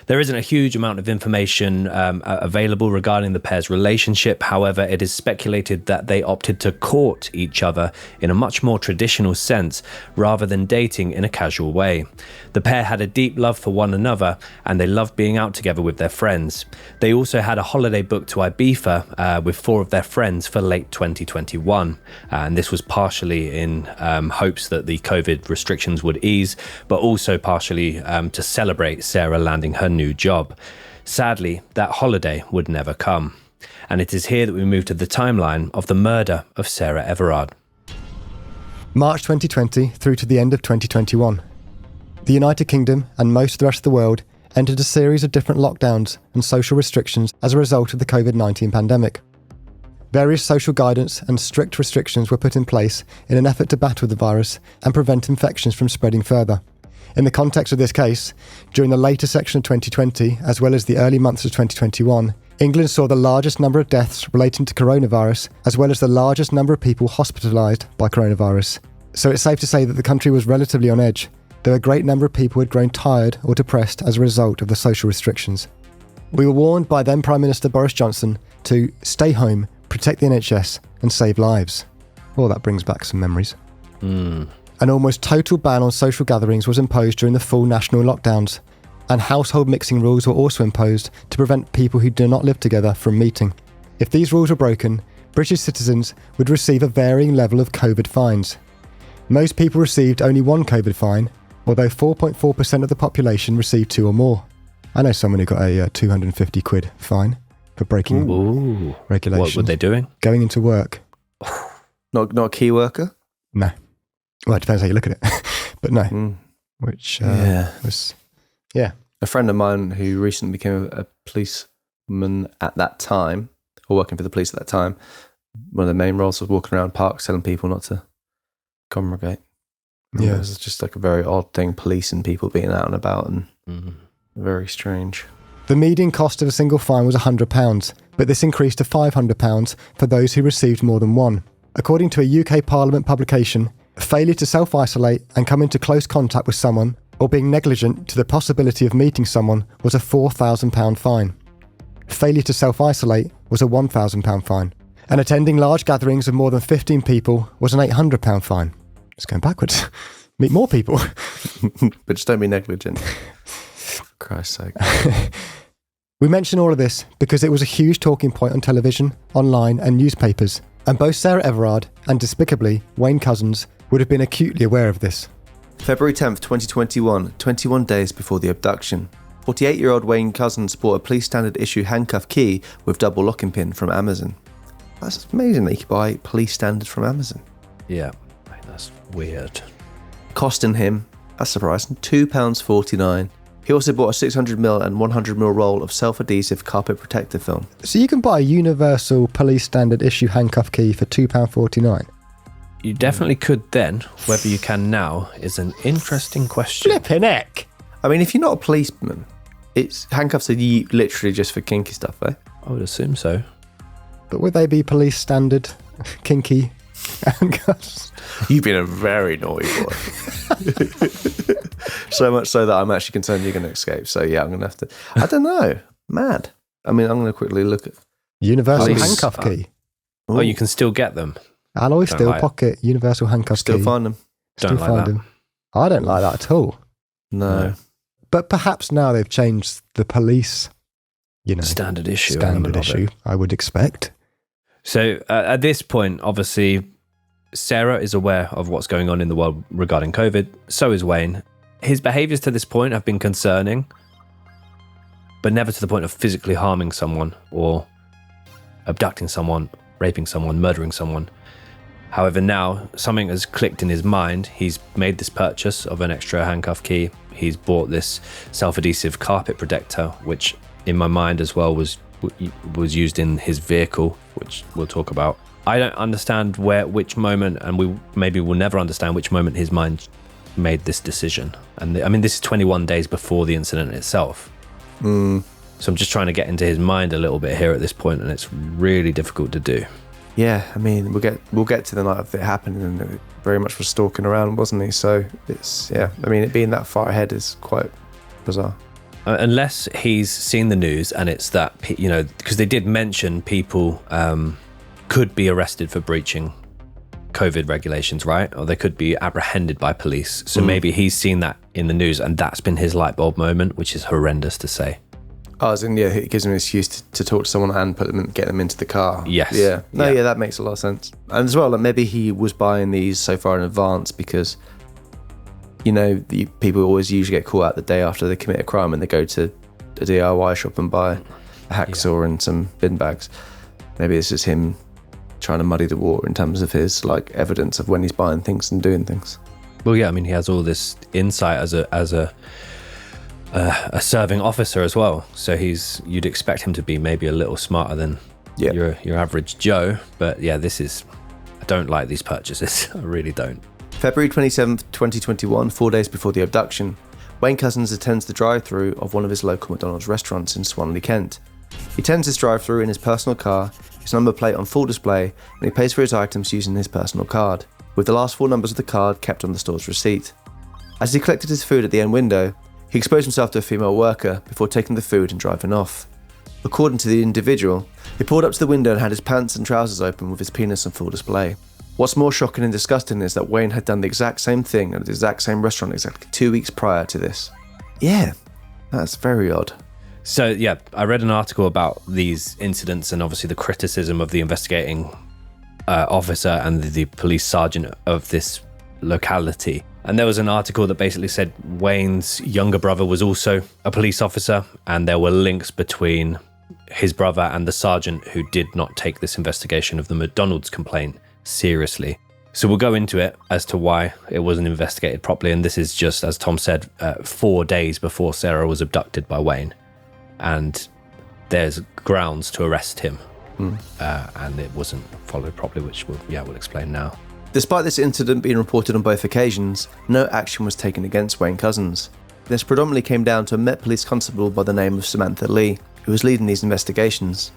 There isn't a huge amount of information available regarding the pair's relationship. However, it is speculated that they opted to court each other in a much more traditional sense rather than dating in a casual way. The pair had a deep love for one another and they loved being out together with their friends. They also had a holiday booked to Ibiza with 4 of their friends for late 2021. And this was partially in hopes that the COVID restrictions would ease, but also partially to celebrate Sarah landing her new job. Sadly, that holiday would never come. And it is here that we move to the timeline of the murder of Sarah Everard. March 2020 through to the end of 2021. The United Kingdom and most of the rest of the world entered a series of different lockdowns and social restrictions as a result of the COVID-19 pandemic. Various social guidance and strict restrictions were put in place in an effort to battle the virus and prevent infections from spreading further. In the context of this case, during the later section of 2020, as well as the early months of 2021, England saw the largest number of deaths relating to coronavirus, as well as the largest number of people hospitalised by coronavirus. So it's safe to say that the country was relatively on edge, though a great number of people had grown tired or depressed as a result of the social restrictions. We were warned by then Prime Minister Boris Johnson to stay home, protect the NHS and save lives. Well, that brings back some memories. An almost total ban on social gatherings was imposed during the full national lockdowns, and household mixing rules were also imposed to prevent people who do not live together from meeting. If these rules were broken, British citizens would receive a varying level of COVID fines. Most people received only one COVID fine, although 4.4% of the population received 2 or more. I know someone who got a 250 quid fine for breaking regulations. What were they doing? Going into work. Not a key worker? No. Well, it depends how you look at it. But no. Which was... Yeah. A friend of mine who recently became a policeman at that time, or working for the police at that time, one of the main roles was walking around parks telling people not to congregate. Yeah. It was just like a very odd thing, police and people being out and about, and very strange. The median cost of a single fine was £100, but this increased to £500 for those who received more than one. According to a UK Parliament publication, failure to self-isolate and come into close contact with someone, or being negligent to the possibility of meeting someone, was a £4,000 fine. Failure to self-isolate was a £1,000 fine. And attending large gatherings of more than 15 people was an £800 fine. It's going backwards. Meet more people. But just don't be negligent. For Christ's sake. We mention all of this because it was a huge talking point on television, online and newspapers. And both Sarah Everard and, despicably, Wayne Couzens would have been acutely aware of this. February 10th, 2021, 21 days before the abduction. 48-year-old Wayne Couzens bought a police standard issue handcuff key with double locking pin from Amazon. That's amazing that you could buy police standard from Amazon. Yeah, that's weird. Costing him, that's surprising, £2.49. He also bought a 600ml and 100ml roll of self-adhesive carpet protector film. So you can buy a universal police standard issue handcuff key for £2.49? You definitely could then. Whether you can now is an interesting question. Flippin' heck! I mean, if you're not a policeman, handcuffs are literally just for kinky stuff, eh? I would assume so. But would they be police standard kinky handcuffs? You've been a very naughty boy. So much so that I'm actually concerned you're going to escape. So yeah, I'm going to have to... I don't know. Mad. I mean, I'm going to quickly look at... Universal Police. handcuff key. Oh, you can still get them. Alloy Don't steel like it. pocket, universal handcuff Still key. find them. Don't like that. I don't like that at all. No. But perhaps now they've changed the police, Standard issue. standard element of issue, it. I would expect. So at this point, obviously, Sarah is aware of what's going on in the world regarding COVID. So is Wayne. His behaviours to this point have been concerning, but never to the point of physically harming someone or abducting someone, raping someone, murdering someone. However, now something has clicked in his mind. He's made this purchase of an extra handcuff key. He's bought this self-adhesive carpet protector, which in my mind as well was used in his vehicle, which we'll talk about. I don't understand which moment, and we maybe will never understand which moment his mind made this decision. And I mean, this is 21 days before the incident itself. So I'm just trying to get into his mind a little bit here at this point, and it's really difficult to do. Yeah, I mean, we'll get to the night of it happening, and it very much was stalking around, wasn't he? So it's, yeah, I mean, it being that far ahead is quite bizarre. Unless he's seen the news and it's that, you know, because they did mention people could be arrested for breaching COVID regulations, right? Or they could be apprehended by police. So maybe he's seen that in the news and that's been his light bulb moment, which is horrendous to say. Oh, as in, yeah, it gives him an excuse to talk to someone and get them into the car. Yes. Yeah. No, yeah, that makes a lot of sense. And as well, like maybe he was buying these so far in advance because, you know, people always usually get caught out the day after they commit a crime and they go to a DIY shop and buy a hacksaw and some bin bags. Maybe this is him trying to muddy the water in terms of his like evidence of when he's buying things and doing things. Well, yeah, I mean, he has all this insight as a serving officer as well. So you'd expect him to be maybe a little smarter than your average Joe. But yeah, I don't like these purchases. I really don't. February 27th, 2021, 4 days before the abduction, Wayne Couzens attends the drive-through of one of his local McDonald's restaurants in Swanley, Kent. He attends his drive-through in his personal car, his number plate on full display, and he pays for his items using his personal card, with the last 4 numbers of the card kept on the store's receipt. As he collected his food at the end window, he exposed himself to a female worker before taking the food and driving off. According to the individual, he pulled up to the window and had his pants and trousers open with his penis on full display. What's more shocking and disgusting is that Wayne had done the exact same thing at the exact same restaurant exactly 2 weeks prior to this. Yeah, that's very odd. So yeah, I read an article about these incidents and obviously the criticism of the investigating officer and the police sergeant of this locality. And there was an article that basically said Wayne's younger brother was also a police officer and there were links between his brother and the sergeant who did not take this investigation of the McDonald's complaint seriously. So we'll go into it as to why it wasn't investigated properly. And this is just, as Tom said, 4 days before Sarah was abducted by Wayne. And there's grounds to arrest him. And it wasn't followed properly, which we'll explain now. Despite this incident being reported on both occasions, no action was taken against Wayne Couzens. This predominantly came down to a Met Police constable by the name of Samantha Lee, who was leading these investigations.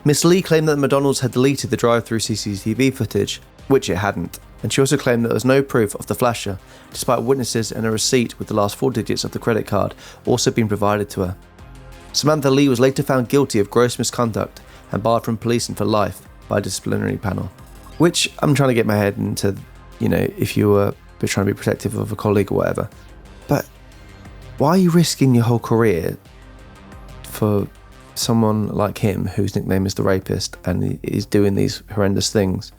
Miss Lee claimed that the McDonald's had deleted the drive-through CCTV footage, which it hadn't, and she also claimed that there was no proof of the flasher, despite witnesses and a receipt with the last 4 digits of the credit card also being provided to her. Samantha Lee was later found guilty of gross misconduct and barred from policing for life by a disciplinary panel. Which I'm trying to get my head into, you know, if you were trying to be protective of a colleague or whatever. But why are you risking your whole career for someone like him, whose nickname is the rapist, and is doing these horrendous things?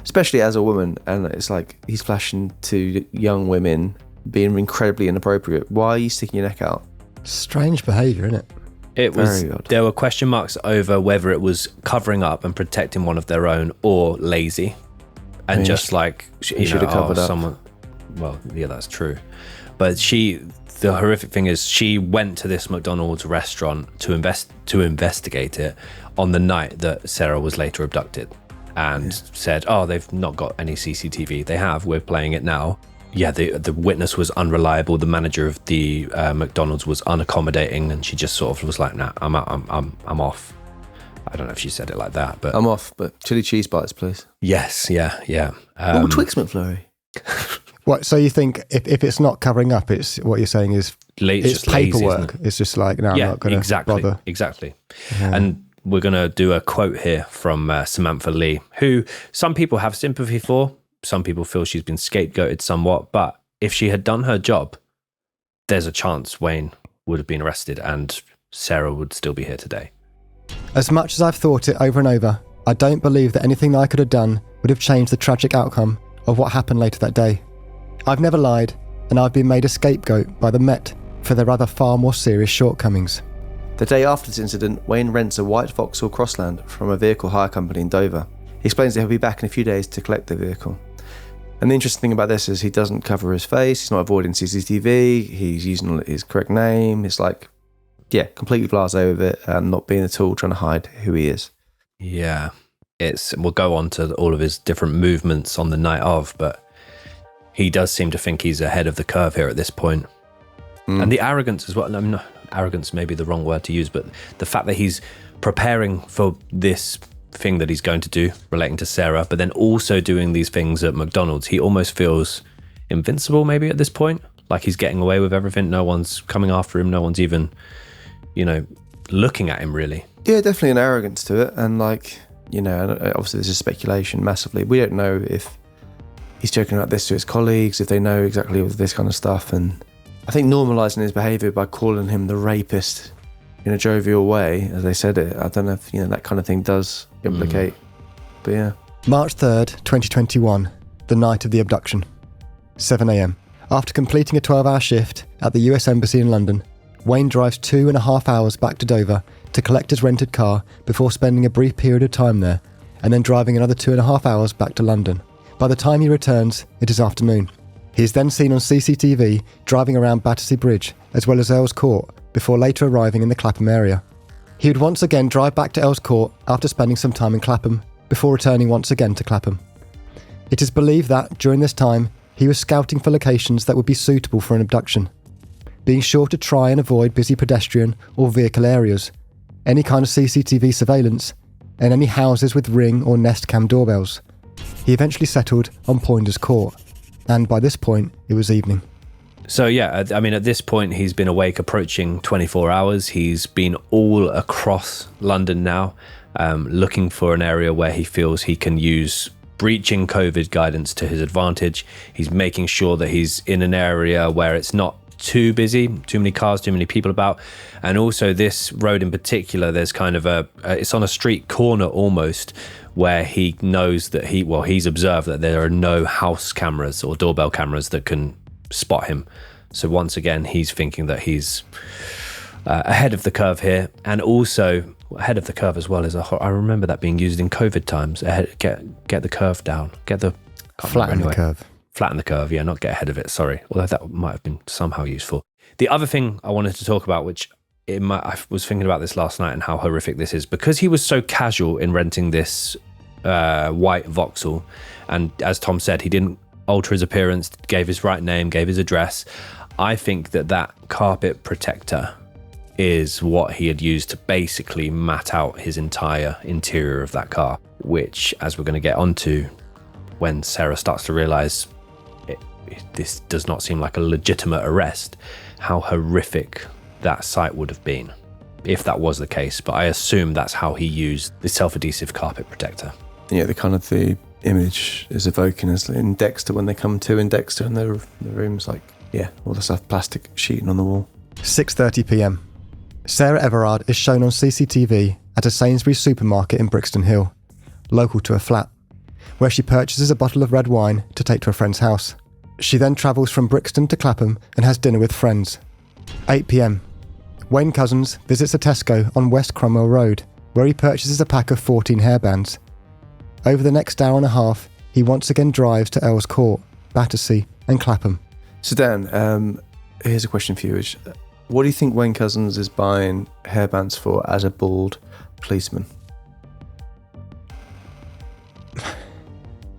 Especially as a woman, and it's like he's flashing to young women, being incredibly inappropriate. Why are you sticking your neck out? Strange behaviour, isn't it? It was. There were question marks over whether it was covering up and protecting one of their own or lazy, and mean, just like he should have covered up. Someone. Well, yeah, that's true. But the horrific thing is, she went to this McDonald's restaurant to investigate it on the night that Sarah was later abducted, and said, "Oh, they've not got any CCTV. They have. We're playing it now." Yeah, the witness was unreliable. The manager of the McDonald's was unaccommodating, and she just sort of was like, "Nah, I'm off." I don't know if she said it like that, but I'm off. But chili cheese bites, please. Yes, yeah. Twix McFlurry. What? So you think if it's not covering up, it's what you're saying is it's just lazy, paperwork. isn't it? It's just like, no, I'm not going to bother. Exactly. And we're going to do a quote here from Samantha Lee, who some people have sympathy for. Some people feel she's been scapegoated somewhat, but if she had done her job, there's a chance Wayne would have been arrested and Sarah would still be here today. As much as I've thought it over and over, I don't believe that anything I could have done would have changed the tragic outcome of what happened later that day. I've never lied, and I've been made a scapegoat by the Met for their other far more serious shortcomings. The day after this incident, Wayne rents a white Vauxhall Crossland from a vehicle hire company in Dover. He explains that he'll be back in a few days to collect the vehicle. And the interesting thing about this is he doesn't cover his face, he's not avoiding CCTV, he's using his correct name. It's like, yeah, completely blasé with it and not being at all trying to hide who he is. Yeah, we'll go on to all of his different movements on the night of, but he does seem to think he's ahead of the curve here at this point. And the arrogance as well. I mean, arrogance may be the wrong word to use, but the fact that he's preparing for this thing that he's going to do relating to Sarah, but then also doing these things at McDonald's, he almost feels invincible maybe at this point. like he's getting away with everything. No one's coming after him. No one's even, looking at him really. Yeah, definitely an arrogance to it. And obviously this is speculation massively. We don't know if he's joking about this to his colleagues, if they know exactly this kind of stuff. And I think normalising his behaviour by calling him the rapist in a jovial way, as they said it, I don't know if, that kind of thing does implicate. But yeah. March 3rd, 2021, the night of the abduction. 7 a.m. After completing a 12-hour shift at the US Embassy in London, Wayne drives 2.5 hours back to Dover to collect his rented car before spending a brief period of time there, and then driving another 2.5 hours back to London. By the time he returns, it is afternoon. He is then seen on CCTV driving around Battersea Bridge, as well as Earls Court, before later arriving in the Clapham area. He would once again drive back to Earls Court after spending some time in Clapham, before returning once again to Clapham. It is believed that, during this time, he was scouting for locations that would be suitable for an abduction, being sure to try and avoid busy pedestrian or vehicle areas, any kind of CCTV surveillance, and any houses with Ring or Nest Cam doorbells. He eventually settled on Poynders Court, and by this point, it was evening. So yeah, I mean, at this point, he's been awake approaching 24 hours. He's been all across London now, looking for an area where he feels he can use breaching COVID guidance to his advantage. He's making sure that he's in an area where it's not too busy, too many cars, too many people about. And also this road in particular, there's kind of it's on a street corner almost, where he knows that he's observed that there are no house cameras or doorbell cameras that can spot him. So once again, he's thinking that he's ahead of the curve here, and also ahead of the curve as well. I remember that being used in COVID times. Get the curve down. Flatten the curve. Flatten the curve, yeah, not get ahead of it, sorry. Although that might have been somehow useful. The other thing I wanted to talk about, which I was thinking about this last night and how horrific this is, because he was so casual in renting this white Vauxhall, and as Tom said, he didn't alter his appearance, gave his right name, gave his address. I think that carpet protector is what he had used to basically mat out his entire interior of that car, which, as we're going to get onto, when Sarah starts to realise this does not seem like a legitimate arrest, how horrific that sight would have been, if that was the case. But I assume that's how he used the self-adhesive carpet protector. Yeah, the image is evoking as in Dexter, when they come to in Dexter, and the room's like, all the stuff, plastic sheeting on the wall. 6:30 p.m. Sarah Everard is shown on CCTV at a Sainsbury's supermarket in Brixton Hill, local to her flat, where she purchases a bottle of red wine to take to a friend's house. She then travels from Brixton to Clapham and has dinner with friends. 8 p.m. Wayne Couzens visits a Tesco on West Cromwell Road, where he purchases a pack of 14 hairbands. Over the next hour and a half, he once again drives to Earls Court, Battersea and Clapham. So Dan, here's a question for you. What do you think Wayne Couzens is buying hairbands for as a bald policeman?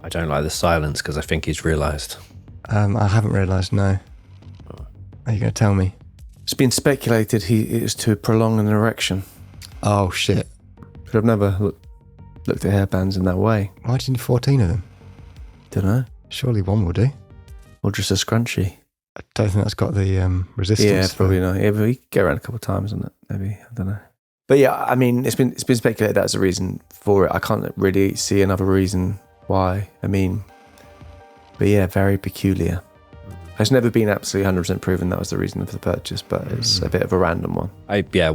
I don't like the silence because I think he's realised. I haven't realised, no. Are you going to tell me? It's been speculated he is to prolong an erection. Oh, shit. But I've never looked at hairbands in that way. Why do you need 14 of them? Don't know. Surely one will do. Or just a scrunchie. I don't think that's got the resistance. Yeah, probably not. Yeah, but we get around a couple of times, isn't it? Maybe, I don't know. But yeah, I mean, it's been speculated that's a reason for it. I can't really see another reason why. I mean, but yeah, very peculiar. It's never been absolutely 100% proven that was the reason for the purchase, but it's a bit of a random one.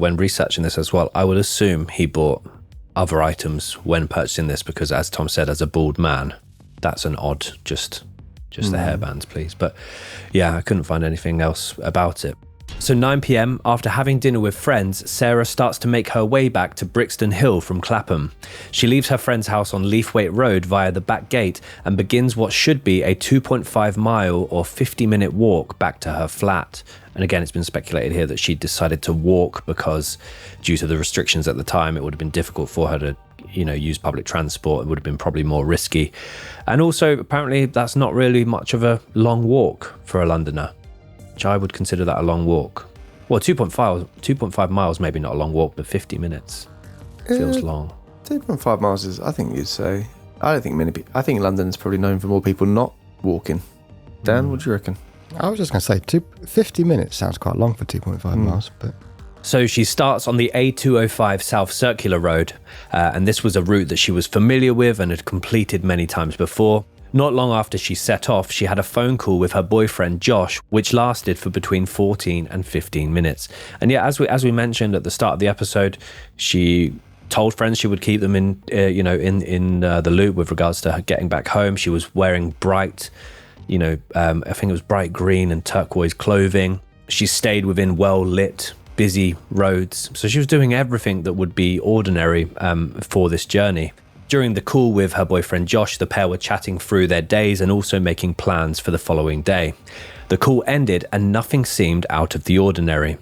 When researching this as well, I would assume he bought other items when purchasing this, because as Tom said, as a bald man, that's an odd, just the hairbands, please. But yeah, I couldn't find anything else about it. So 9 p.m, after having dinner with friends, Sarah starts to make her way back to Brixton Hill from Clapham. She leaves her friend's house on Leithwaite Road via the back gate and begins what should be a 2.5 mile or 50-minute walk back to her flat. And again, it's been speculated here that she decided to walk because due to the restrictions at the time, it would have been difficult for her to use public transport. It would have been probably more risky. And also, apparently, that's not really much of a long walk for a Londoner, which I would consider that a long walk. Well, 2.5 miles, maybe not a long walk, but 50 minutes feels long. 2.5 miles is, I think you'd say, I don't think many people, I think London's probably known for more people not walking. Dan, what do you reckon? I was just going to say, 50 minutes sounds quite long for 2.5 miles, but... So she starts on the A205 South Circular Road, and this was a route that she was familiar with and had completed many times before. Not long after she set off, she had a phone call with her boyfriend Josh, which lasted for between 14 and 15 minutes. And yeah, as we mentioned at the start of the episode, she told friends she would keep them in the loop with regards to her getting back home. She was wearing bright, I think it was bright green and turquoise clothing. She stayed within well-lit, busy roads. So she was doing everything that would be ordinary for this journey. During the call with her boyfriend Josh, the pair were chatting through their days and also making plans for the following day. The call ended and nothing seemed out of the ordinary.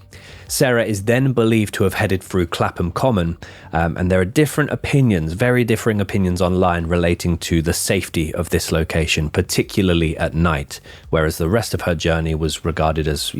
Sarah is then believed to have headed through Clapham Common, and there are very differing opinions online relating to the safety of this location, particularly at night, whereas the rest of her journey was regarded as,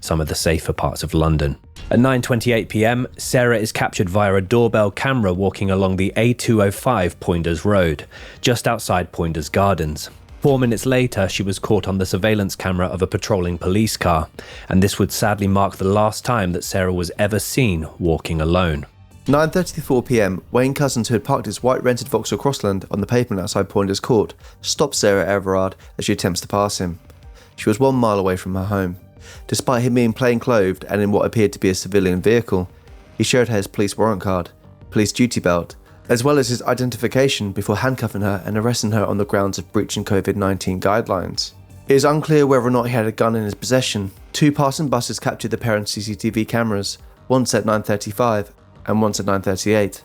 some of the safer parts of London. At 9:28 p.m, Sarah is captured via a doorbell camera walking along the A205 Poynders Road, just outside Poynders Gardens. 4 minutes later, she was caught on the surveillance camera of a patrolling police car, and this would sadly mark the last time that Sarah was ever seen walking alone. 9:34 p.m, Wayne Cousins, who had parked his white rented Vauxhall Crossland on the pavement outside Poynders Court, stopped Sarah Everard as she attempts to pass him. She was 1 mile away from her home. Despite him being plain-clothed and in what appeared to be a civilian vehicle, he showed her his police warrant card, police duty belt, as well as his identification before handcuffing her and arresting her on the grounds of breaching COVID-19 guidelines. It is unclear whether or not he had a gun in his possession. 2 passing buses captured the pair on CCTV cameras, once at 9:35 and once at 9:38.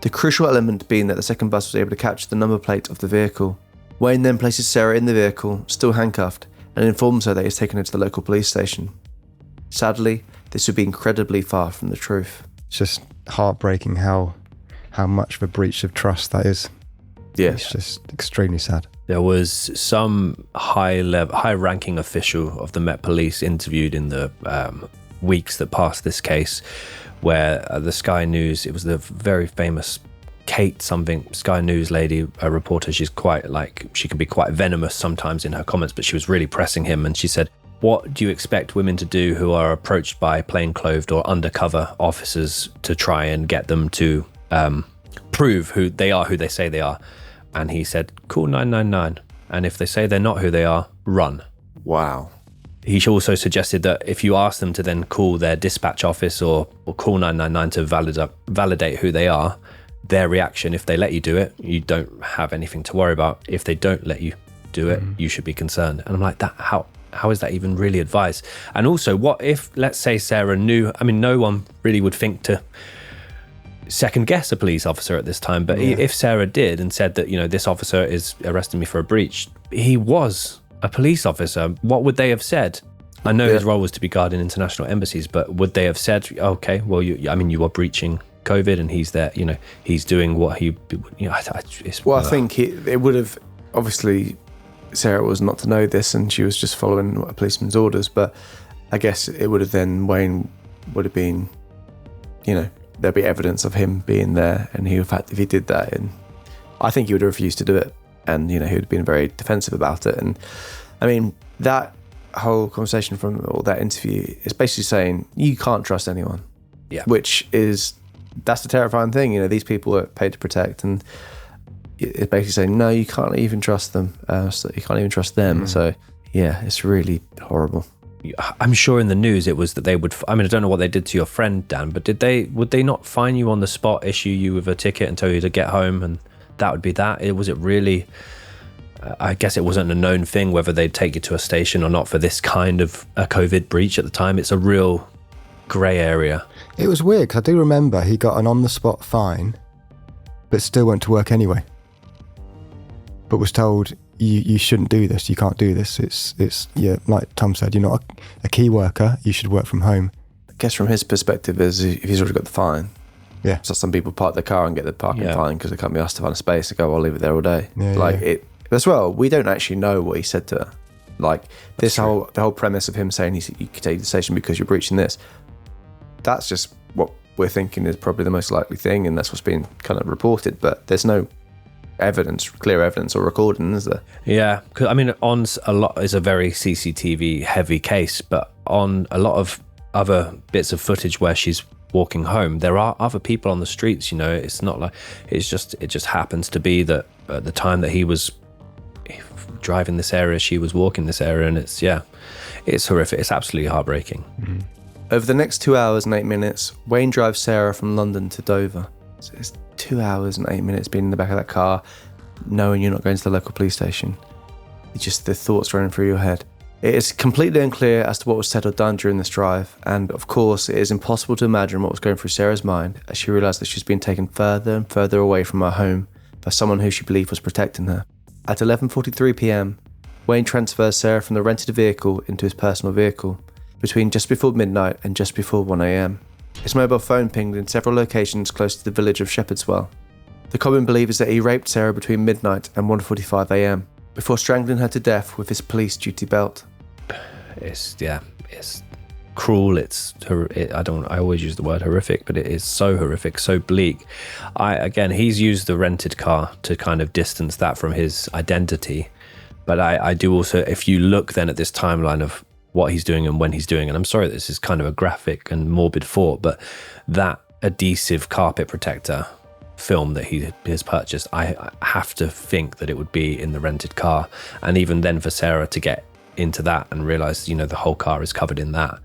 The crucial element being that the second bus was able to capture the number plate of the vehicle. Wayne then places Sarah in the vehicle, still handcuffed, and informs her that he's taken her to the local police station. Sadly, this would be incredibly far from the truth. It's just heartbreaking how much of a breach of trust that is. Yeah. It's just extremely sad. There was some high-ranking official of the Met Police interviewed in the weeks that passed this case, where the Sky News, it was the very famous Kate something, Sky News lady, a reporter. She's quite she can be quite venomous sometimes in her comments, but she was really pressing him, and she said, "What do you expect women to do who are approached by plainclothed or undercover officers to try and get them to prove who they are, who they say they are?" And he said, "Call 999, and if they say they're not who they are, run." Wow. He also suggested that if you ask them to then call their dispatch office or call 999 to validate who they are, their reaction, if they let you do it, you don't have anything to worry about. If they don't let you do it, you should be concerned. And I'm like, that how is that even really advised? And also, what if, let's say Sarah knew, no one really would think to second guess a police officer at this time, but if Sarah did and said that, this officer is arresting me for a breach, he was a police officer, what would they have said? I know his role was to be guarding international embassies, but would they have said, okay, well, you are breaching COVID and he's there, he's doing what he, I think it would have, obviously, Sarah was not to know this and she was just following a policeman's orders, but I guess it would have then, Wayne would have been, there'd be evidence of him being there, and in fact, if he did that, and I think he would have refused to do it, and he would have been very defensive about it. And that whole conversation from all that interview is basically saying you can't trust anyone. Yeah. That's the terrifying thing. These people are paid to protect, and it's basically saying no, you can't even trust them. So you can't even trust them. So yeah, it's really horrible. I'm sure in the news it was that they would, I don't know what they did to your friend, Dan, but would they not fine you on the spot, issue you with a ticket and tell you to get home, and that would be that? Was it really, I guess it wasn't a known thing whether they'd take you to a station or not for this kind of a COVID breach at the time. It's a real grey area. It was weird, because I do remember he got an on-the-spot fine, but still went to work anyway. But was told, you shouldn't do this, you can't do this. It's like Tom said, you're not a key worker, you should work from home. I guess from his perspective is if he's already got the fine. Yeah. So some people park their car and get the parking fine because they can't be asked to find a space. They go, I'll leave it there all day. As well, we don't actually know what he said to her. The whole premise of him saying you could take the station because you're breaching this, that's just what we're thinking is probably the most likely thing, and that's what's being kind of reported, but there's no clear evidence or recording, is there? Yeah, 'cause, I mean, on a lot is a very CCTV heavy case, but on a lot of other bits of footage where she's walking home, there are other people on the streets. You know, it's not like it just happens to be that at the time that he was driving this area, she was walking this area, and it's horrific. It's absolutely heartbreaking. Mm-hmm. Over the next 2 hours and 8 minutes, Wayne drives Sarah from London to Dover. So it's 2 hours and 8 minutes being in the back of that car, knowing you're not going to the local police station. It's just the thoughts running through your head. It is completely unclear as to what was said or done during this drive, and of course it is impossible to imagine what was going through Sarah's mind as she realised that she's being taken further and further away from her home by someone who she believed was protecting her. At 11:43 p.m, Wayne transfers Sarah from the rented vehicle into his personal vehicle between just before midnight and just before 1 a.m. His mobile phone pinged in several locations close to the village of Shepherdswell. The common belief is that he raped Sarah between midnight and 1:45 a.m. before strangling her to death with his police duty belt. It's cruel. I always use the word horrific, but it is so horrific, so bleak. He's used the rented car to kind of distance that from his identity, but I do also, if you look then at this timeline of what he's doing and when he's doing, and I'm sorry this is kind of a graphic and morbid thought, but that adhesive carpet protector film that he has purchased, I have to think that it would be in the rented car. And even then for Sarah to get into that and realise, you know, the whole car is covered in that,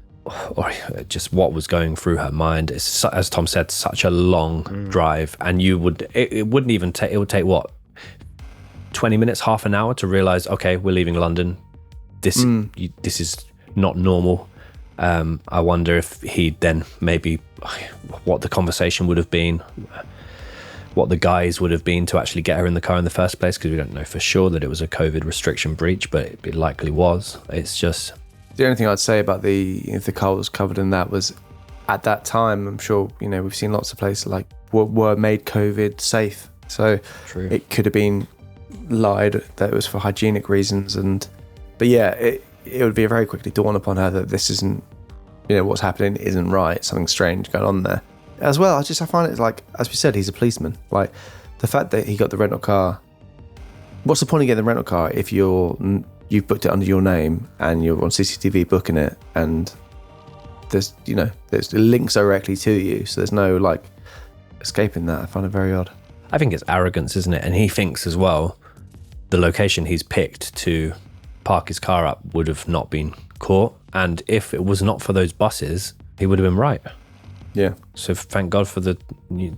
or just what was going through her mind. It's, as Tom said, such a long drive, and it would take what, 20 minutes, half an hour to realise, okay, we're leaving London. This is not normal. I wonder if he'd then maybe what the conversation would have been, what the guys would have been to actually get her in the car in the first place, because we don't know for sure that it was a COVID restriction breach, but it likely was. It's just... The only thing I'd say about if the car was covered in that was, at that time, I'm sure, you know, we've seen lots of places like were made COVID safe. So True. It could have been lied that it was for hygienic reasons. But yeah, it would be very quickly dawn upon her that this isn't, you know, what's happening isn't right. Something strange going on there. As well, I find it like, as we said, he's a policeman. Like, the fact that he got the rental car, what's the point of getting the rental car if you've booked it under your name and you're on CCTV booking it, and there's links directly to you, so there's no like escaping that. I find it very odd. I think it's arrogance, isn't it? And he thinks as well the location he's picked to park his car up would have not been caught, and if it was not for those buses, he would have been right. Yeah. So thank God for the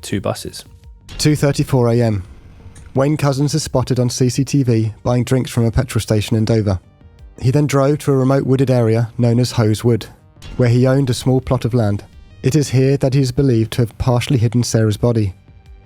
2 buses. 2:34 a.m. Wayne Couzens is spotted on CCTV buying drinks from a petrol station in Dover. He then drove to a remote wooded area known as Hose Wood, where he owned a small plot of land. It is here that he is believed to have partially hidden Sarah's body.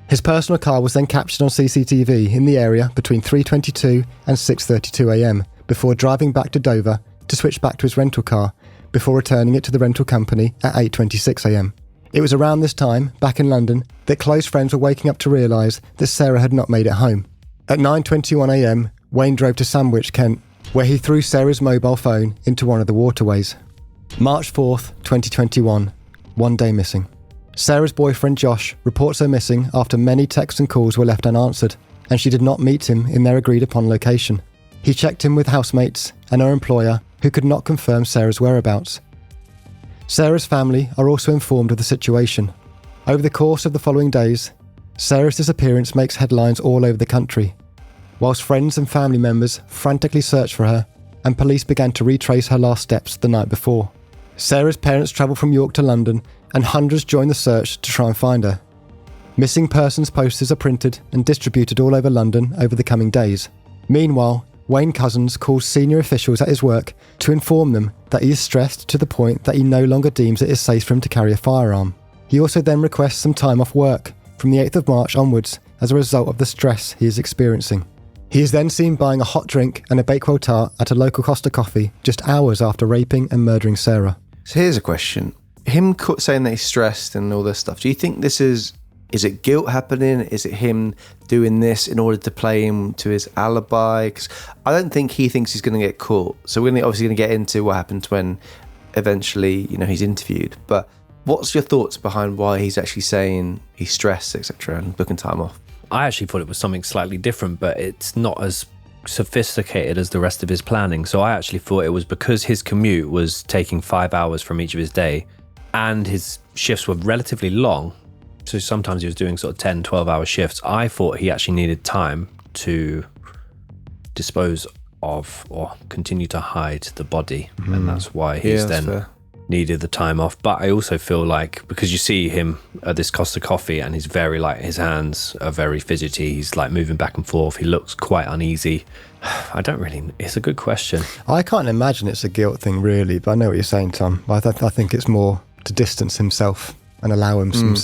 His personal car was then captured on CCTV in the area between 3:22 and 6:32 a.m. before driving back to Dover to switch back to his rental car before returning it to the rental company at 8:26 a.m. It was around this time, back in London, that close friends were waking up to realise that Sarah had not made it home. At 9:21 a.m, Wayne drove to Sandwich, Kent, where he threw Sarah's mobile phone into one of the waterways. March 4th, 2021, 1 day missing. Sarah's boyfriend Josh reports her missing after many texts and calls were left unanswered, and she did not meet him in their agreed upon location. He checked in with housemates and her employer, who could not confirm Sarah's whereabouts. Sarah's family are also informed of the situation. Over the course of the following days, Sarah's disappearance makes headlines all over the country, whilst friends and family members frantically searched for her, and police began to retrace her last steps the night before. Sarah's parents travelled from York to London, and hundreds joined the search to try and find her. Missing persons posters are printed and distributed all over London over the coming days. Meanwhile, Wayne Couzens calls senior officials at his work to inform them that he is stressed to the point that he no longer deems it is safe for him to carry a firearm. He also then requests some time off work from the 8th of March onwards as a result of the stress he is experiencing. He is then seen buying a hot drink and a Bakewell tart at a local Costa Coffee just hours after raping and murdering Sarah. So here's a question. Him saying that he's stressed and all this stuff, do you think this is it guilt happening? Is it him doing this in order to play him to his alibi? Because I don't think he thinks he's going to get caught. So we're obviously going to get into what happens when eventually, you know, he's interviewed. But what's your thoughts behind why he's actually saying he's stressed, etc., and booking time off? I actually thought it was something slightly different, but it's not as sophisticated as the rest of his planning. So I actually thought it was because his commute was taking 5 hours from each of his day, and his shifts were relatively long. So sometimes he was doing sort of 10, 12-hour shifts. I thought he actually needed time to dispose of or continue to hide the body. And that's why he's then needed the time off. But I also feel like, because you see him at this Costa Coffee and he's very like, his hands are very fidgety. He's like moving back and forth. He looks quite uneasy. It's a good question. I can't imagine it's a guilt thing really, but I know what you're saying, Tom. I think it's more to distance himself and allow him some,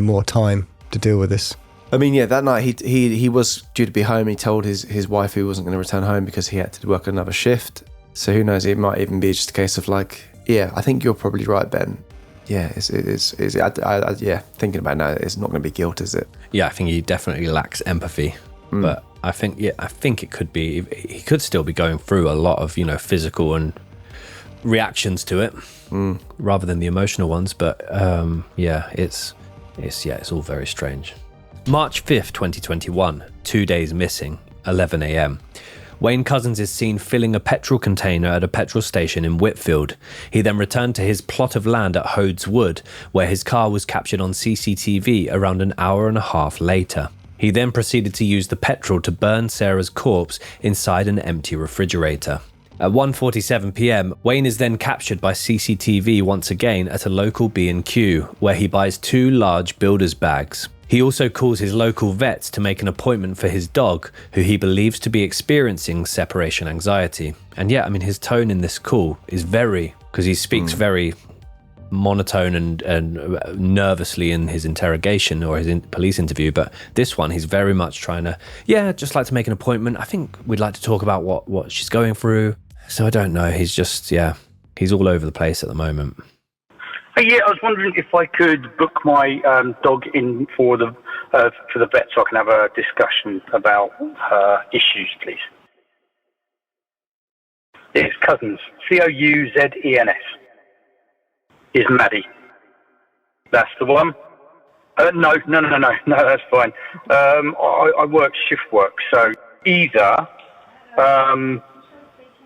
more time to deal with this. I mean, yeah, that night he was due to be home. He told his wife he wasn't going to return home because he had to work another shift. So who knows? It might even be just a case of like, yeah, I think you're probably right, Ben. Yeah, thinking about it now, it's not going to be guilt, is it? Yeah, I think he definitely lacks empathy. But I think it could be, he could still be going through a lot of, physical and reactions to it rather than the emotional ones. But it's all very strange. March 5th, 2021, 2 days missing, 11 a.m. Wayne Couzens is seen filling a petrol container at a petrol station in Whitfield. He then returned to his plot of land at Hodes Wood, where his car was captured on CCTV around an hour and a half later. He then proceeded to use the petrol to burn Sarah's corpse inside an empty refrigerator. At 1:47 p.m, Wayne is then captured by CCTV once again at a local B&Q, where he buys 2 large builder's bags. He also calls his local vets to make an appointment for his dog, who he believes to be experiencing separation anxiety. And his tone in this call is because he speaks very monotone and nervously in his interrogation or his police interview. But this one, he's very much trying to, just like to make an appointment. I think we'd like to talk about what she's going through. So I don't know. He's just, he's all over the place at the moment. Yeah, I was wondering if I could book my dog in for the vet so I can have a discussion about her issues, please. It's Couzens, Couzens. Is Maddie. That's the one. No, that's fine. I work shift work, so either.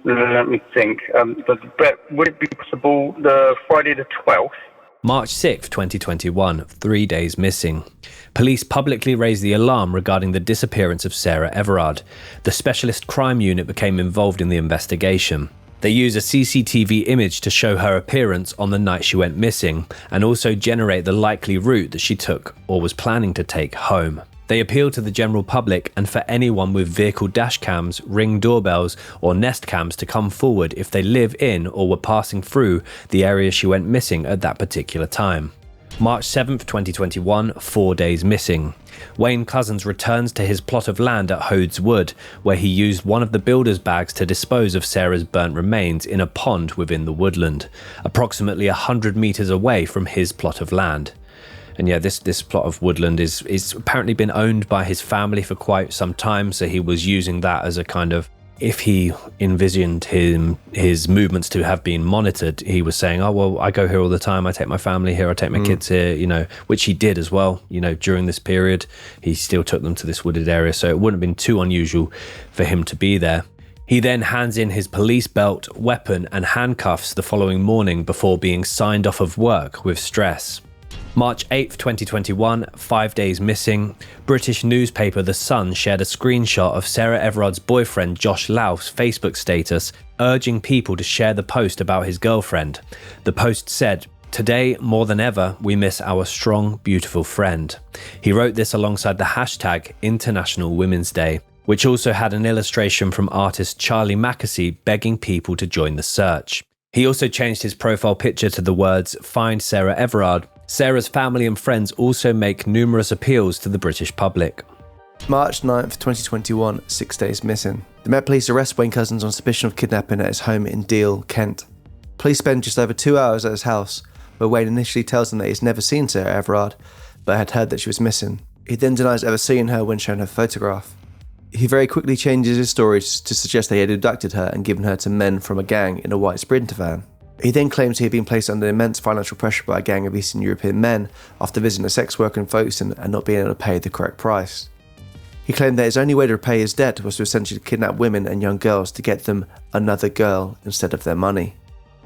Let me think. Would it be possible the Friday the 12th? March 6th, 2021, 3 days missing. Police publicly raised the alarm regarding the disappearance of Sarah Everard. The Specialist Crime Unit became involved in the investigation. They used a CCTV image to show her appearance on the night she went missing and also generate the likely route that she took or was planning to take home. They appeal to the general public and for anyone with vehicle dash cams, ring doorbells or Nest cams to come forward if they live in or were passing through the area she went missing at that particular time. March 7th, 2021, 4 days missing. Wayne Couzens returns to his plot of land at Hodes Wood, where he used one of the builder's bags to dispose of Sarah's burnt remains in a pond within the woodland, approximately 100 metres away from his plot of land. And this plot of woodland is apparently been owned by his family for quite some time, so he was using that as a kind of, if he envisioned his movements to have been monitored, he was saying, oh, well, I go here all the time, I take my family here, I take my kids here, which he did as well, during this period. He still took them to this wooded area, so it wouldn't have been too unusual for him to be there. He then hands in his police belt, weapon and handcuffs the following morning before being signed off of work with stress. March 8th, 2021, 5 days missing. British newspaper The Sun shared a screenshot of Sarah Everard's boyfriend Josh Louth's Facebook status, urging people to share the post about his girlfriend. The post said, "Today, more than ever, we miss our strong, beautiful friend." He wrote this alongside the hashtag International Women's Day, which also had an illustration from artist Charlie Mackesy begging people to join the search. He also changed his profile picture to the words, "Find Sarah Everard." Sarah's family and friends also make numerous appeals to the British public. March 9th, 2021, 6 days missing. The Met Police arrest Wayne Couzens on suspicion of kidnapping at his home in Deal, Kent. Police spend just over 2 hours at his house, where Wayne initially tells them that he's never seen Sarah Everard, but had heard that she was missing. He then denies ever seeing her when shown her photograph. He very quickly changes his story to suggest that he had abducted her and given her to men from a gang in a white Sprinter van. He then claims he had been placed under immense financial pressure by a gang of Eastern European men after visiting a sex worker in Folkestone and not being able to pay the correct price. He claimed that his only way to repay his debt was to essentially kidnap women and young girls to get them another girl instead of their money.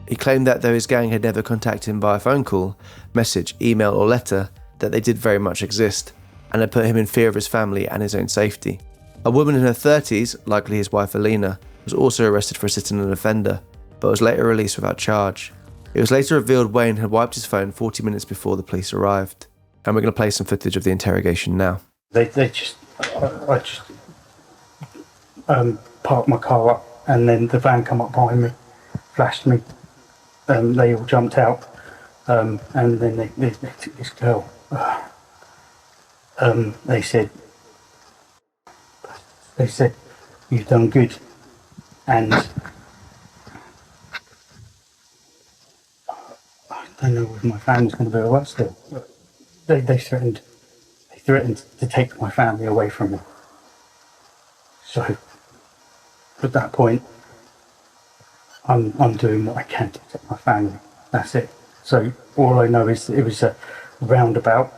He claimed that though his gang had never contacted him via phone call, message, email or letter, that they did very much exist, and had put him in fear of his family and his own safety. A woman in her 30s, likely his wife Alina, was also arrested for assisting an offender, but was later released without charge. It was later revealed Wayne had wiped his phone 40 minutes before the police arrived. And we're going to play some footage of the interrogation now. I just parked my car up, and then the van come up behind me, flashed me. They all jumped out, and then they took this girl. They said, "You've done good," and I don't know if my family's going to be alright still. They threatened to take my family away from me. So at that point, I'm doing what I can to protect my family. That's it. So all I know is it was a roundabout.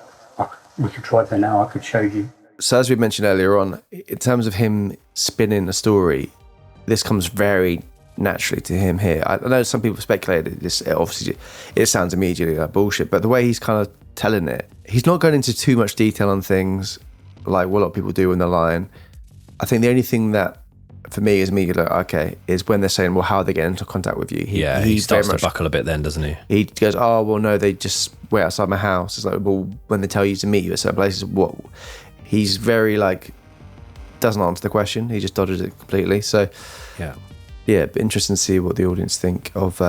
We could drive there now. I could show you. So as we mentioned earlier on, in terms of him spinning a story, this comes very naturally to him here. I know some people speculated this. Obviously, it sounds immediately like bullshit, but the way he's kind of telling it, he's not going into too much detail on things like what a lot of people do when they're lying. I think the only thing that for me is immediately like, okay, is when they're saying, well, how are they getting into contact with you? He starts to buckle a bit then, doesn't he? He goes, oh, well, no, they just wait outside my house. It's like, well, when they tell you to meet you at certain places, what? He's very like, doesn't answer the question. He just dodges it completely. So yeah, but interesting to see what the audience think of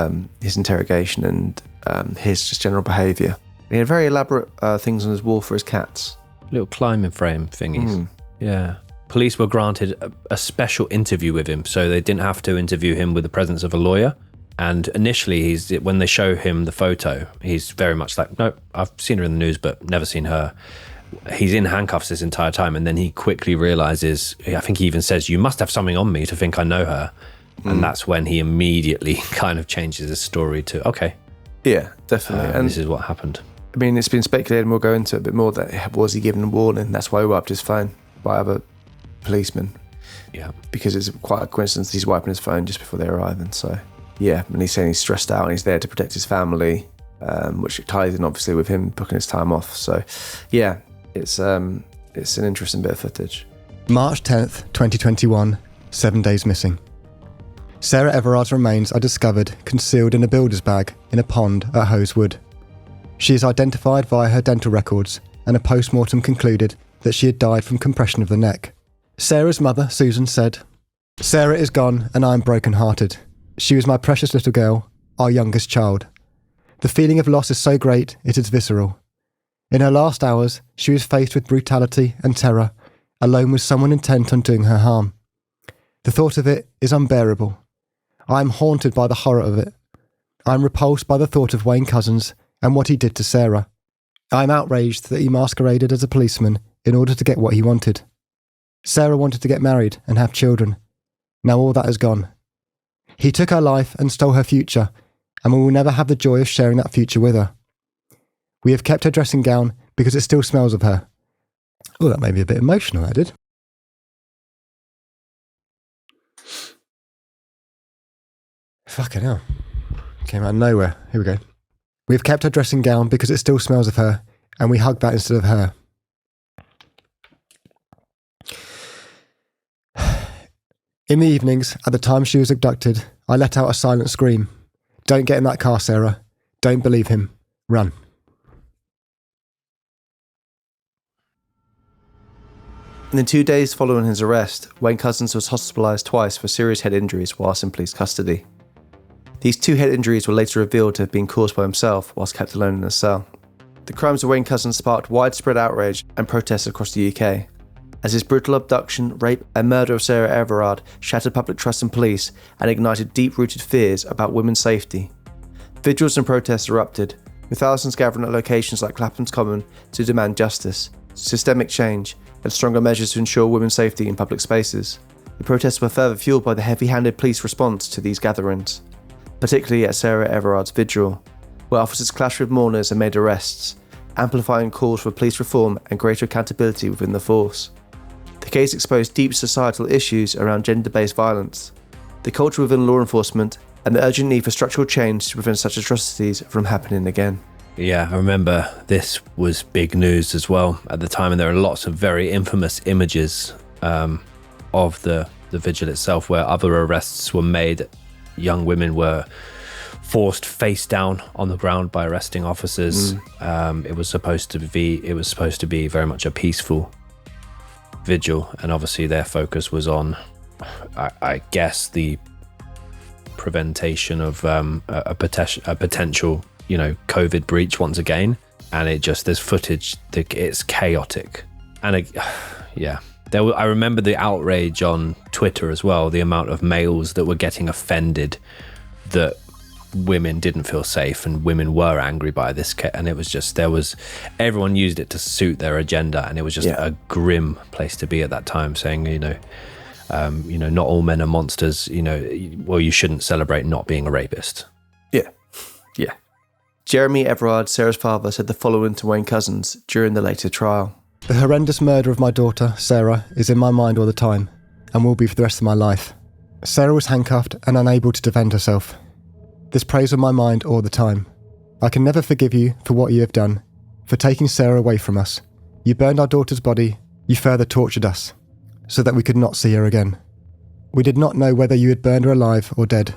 his interrogation and his just general behaviour. He had very elaborate things on his wall for his cats. Little climbing frame thingies. Yeah. Police were granted a special interview with him, so they didn't have to interview him with the presence of a lawyer. And initially, when they show him the photo, he's very much like, no, I've seen her in the news, but never seen her. He's in handcuffs this entire time, and then he quickly realises, I think he even says, you must have something on me to think I know her. And that's when he immediately kind of changes his story to, okay. Yeah, definitely. And this is what happened. I mean, it's been speculated, and we'll go into it a bit more, that was he given a warning? That's why he wiped his phone by other policemen. Yeah. Because it's quite a coincidence he's wiping his phone just before they arrive. And so, yeah, and he's saying he's stressed out and he's there to protect his family, which ties in obviously with him booking his time off. So, yeah, it's an interesting bit of footage. March 10th, 2021, 7 days missing. Sarah Everard's remains are discovered concealed in a builder's bag in a pond at Housework. She is identified via her dental records, and a post-mortem concluded that she had died from compression of the neck. Sarah's mother, Susan, said, "Sarah is gone and I am broken-hearted. She was my precious little girl, our youngest child. The feeling of loss is so great it is visceral. In her last hours, she was faced with brutality and terror, alone with someone intent on doing her harm. The thought of it is unbearable. I am haunted by the horror of it. I am repulsed by the thought of Wayne Couzens and what he did to Sarah. I am outraged that he masqueraded as a policeman in order to get what he wanted. Sarah wanted to get married and have children. Now all that is gone. He took her life and stole her future, and we will never have the joy of sharing that future with her. We have kept her dressing gown because it still smells of her." Oh, that made me a bit emotional, that did. Fucking hell. Came out of nowhere. Here we go. "We have kept her dressing gown because it still smells of her, and we hug that instead of her. In the evenings, at the time she was abducted, I let out a silent scream. 'Don't get in that car, Sarah. Don't believe him. Run.'" In the 2 days following his arrest, Wayne Couzens was hospitalised twice for serious head injuries whilst in police custody. These 2 head injuries were later revealed to have been caused by himself whilst kept alone in a cell. The crimes of Wayne Couzens sparked widespread outrage and protests across the UK, as his brutal abduction, rape and murder of Sarah Everard shattered public trust in police and ignited deep-rooted fears about women's safety. Vigils and protests erupted, with thousands gathering at locations like Clapham's Common to demand justice, systemic change and stronger measures to ensure women's safety in public spaces. The protests were further fueled by the heavy-handed police response to these gatherings, particularly at Sarah Everard's vigil, where officers clashed with mourners and made arrests, amplifying calls for police reform and greater accountability within the force. The The case exposed deep societal issues around gender-based violence, the culture within law enforcement, and the urgent need for structural change to prevent such atrocities from happening again. Yeah, I remember this was big news as well at the time, and there are lots of very infamous images of the vigil itself where other arrests were made. Young women were forced face down on the ground by arresting officers. It was supposed to be very much a peaceful vigil, and obviously their focus was on, I guess, the prevention of a potential, COVID breach once again. And there's footage that it's chaotic, and I remember the outrage on Twitter as well, the amount of males that were getting offended that women didn't feel safe, and women were angry by this, and it was just, everyone used it to suit their agenda, and it was just a grim place to be at that time, saying, not all men are monsters, you shouldn't celebrate not being a rapist. Yeah. Jeremy Everard, Sarah's father, said the following to Wayne Couzens during the later trial. The horrendous murder of my daughter, Sarah, is in my mind all the time, and will be for the rest of my life. Sarah was handcuffed and unable to defend herself. This preys on my mind all the time. I can never forgive you for what you have done, for taking Sarah away from us. You burned our daughter's body, you further tortured us, so that we could not see her again. We did not know whether you had burned her alive or dead.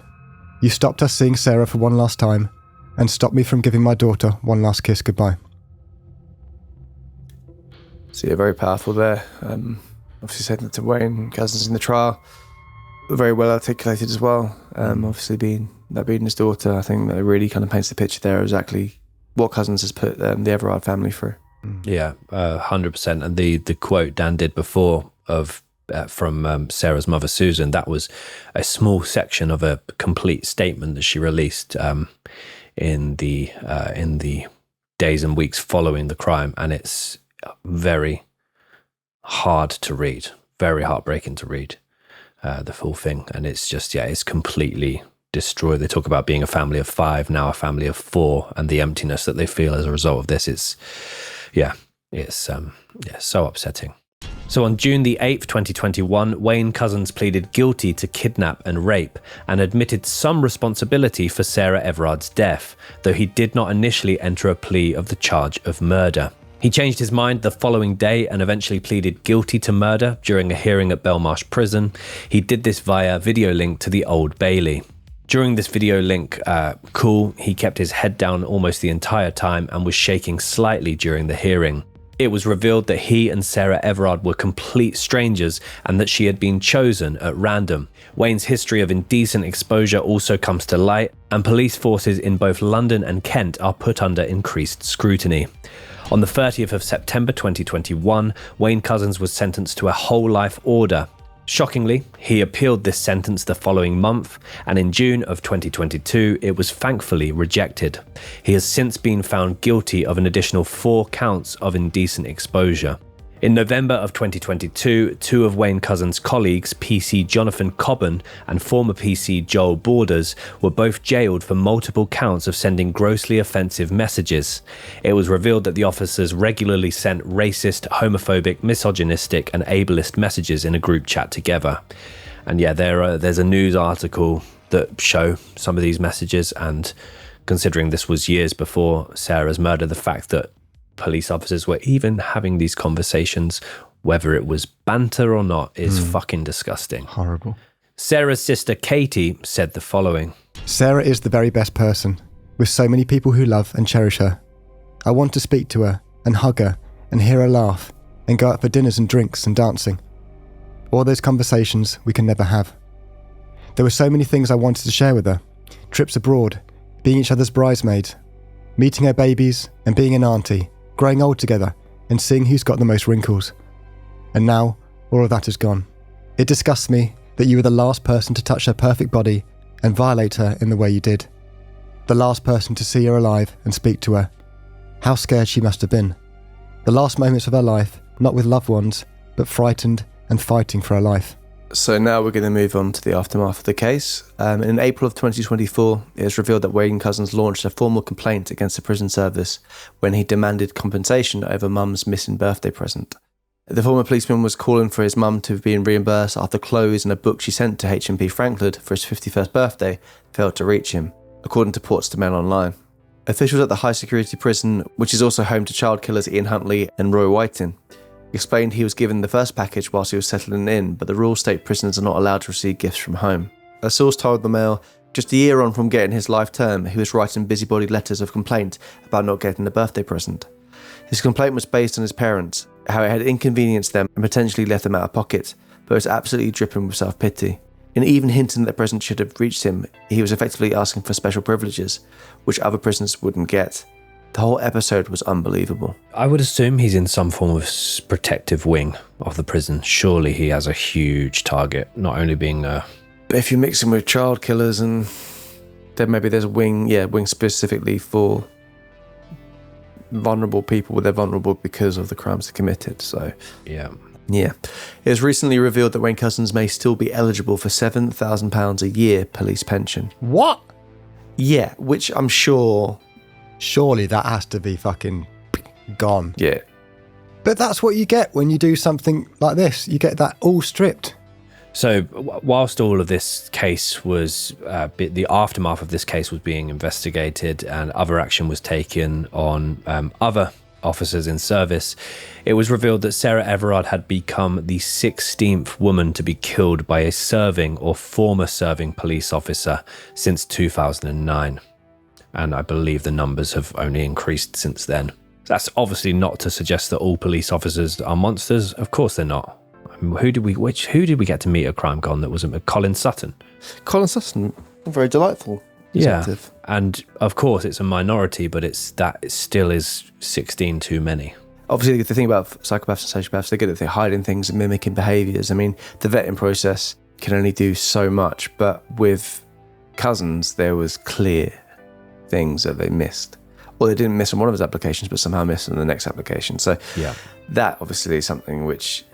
You stopped us seeing Sarah for one last time, and stopped me from giving my daughter one last kiss goodbye. So yeah, very powerful there. Obviously said that to Wayne Couzens in the trial. Very well articulated as well. Obviously being his daughter, I think that really kind of paints the picture there of exactly what Couzens has put the Everard family through. Yeah, 100%. And the quote Dan did before from Sarah's mother, Susan, that was a small section of a complete statement that she released in the days and weeks following the crime, and it's very hard to read, very heartbreaking to read, the full thing. And it's just, it's completely destroyed. They talk about being a family of 5, now a family of 4, and the emptiness that they feel as a result of this. It's so upsetting. So on June the 8th, 2021, Wayne Couzens pleaded guilty to kidnap and rape and admitted some responsibility for Sarah Everard's death, though he did not initially enter a plea of the charge of murder. He changed his mind the following day and eventually pleaded guilty to murder during a hearing at Belmarsh Prison. He did this via video link to the Old Bailey. During this video link call, he kept his head down almost the entire time and was shaking slightly during the hearing. It was revealed that he and Sarah Everard were complete strangers and that she had been chosen at random. Wayne's history of indecent exposure also comes to light, and police forces in both London and Kent are put under increased scrutiny. On the 30th of September 2021, Wayne Couzens was sentenced to a whole life order. Shockingly, he appealed this sentence the following month, and in June of 2022, it was thankfully rejected. He has since been found guilty of an additional 4 counts of indecent exposure. In November of 2022, 2 of Wayne Couzens' colleagues, PC Jonathan Cobban and former PC Joel Borders, were both jailed for multiple counts of sending grossly offensive messages. It was revealed that the officers regularly sent racist, homophobic, misogynistic and ableist messages in a group chat together. And there's a news article that show some of these messages, and considering this was years before Sarah's murder, the fact that police officers were even having these conversations, whether it was banter or not, is fucking disgusting. Horrible. Sarah's sister Katie said the following. Sarah is the very best person, with so many people who love and cherish her. I want to speak to her and hug her and hear her laugh and go out for dinners and drinks and dancing. All those conversations we can never have. There were so many things I wanted to share with her. Trips abroad, being each other's bridesmaids, meeting her babies and being an auntie, growing old together and seeing who's got the most wrinkles. And now, all of that is gone. It disgusts me that you were the last person to touch her perfect body and violate her in the way you did. The last person to see her alive and speak to her. How scared she must have been. The last moments of her life, not with loved ones, but frightened and fighting for her life. So now we're going to move on to the aftermath of the case. In April of 2024, it was revealed that Wayne Couzens launched a formal complaint against the prison service when he demanded compensation over mum's missing birthday present. The former policeman was calling for his mum to be reimbursed after clothes and a book she sent to H&P Frankland for his 51st birthday failed to reach him, according to Portster Mail Online. Officials at the high security prison, which is also home to child killers Ian Huntley and Roy Whiting, explained he was given the first package whilst he was settling in, but the rules state prisoners are not allowed to receive gifts from home. A source told the Mail, just a year on from getting his life term, he was writing busybody letters of complaint about not getting a birthday present. His complaint was based on his parents, how it had inconvenienced them and potentially left them out of pocket, but was absolutely dripping with self-pity. In even hinting that the present should have reached him, he was effectively asking for special privileges, which other prisoners wouldn't get. The whole episode was unbelievable. I would assume he's in some form of protective wing of the prison. Surely he has a huge target, not only being a... But if you mix him with child killers, and then maybe there's a wing specifically for vulnerable people, they're vulnerable because of the crimes they committed, so... Yeah. It was recently revealed that Wayne Couzens may still be eligible for £7,000 a year police pension. What? Yeah, which I'm sure... Surely that has to be fucking gone. Yeah. But that's what you get when you do something like this. You get that all stripped. So whilst all of this case was, the aftermath of this case was being investigated and other action was taken on other officers in service, it was revealed that Sarah Everard had become the 16th woman to be killed by a serving or former serving police officer since 2009. And I believe the numbers have only increased since then. That's obviously not to suggest that all police officers are monsters. Of course they're not. I mean, who did we get to meet at CrimeCon that wasn't Colin Sutton? Colin Sutton, very delightful. Detective. Yeah, and of course it's a minority, but it still is 16 too many. Obviously, the thing about psychopaths and sociopaths, they're good at hiding things and mimicking behaviours. I mean, the vetting process can only do so much, but with Couzens, there was clear things that they missed. Or they didn't miss on one of his applications, but somehow missed on the next application. So that obviously is something which,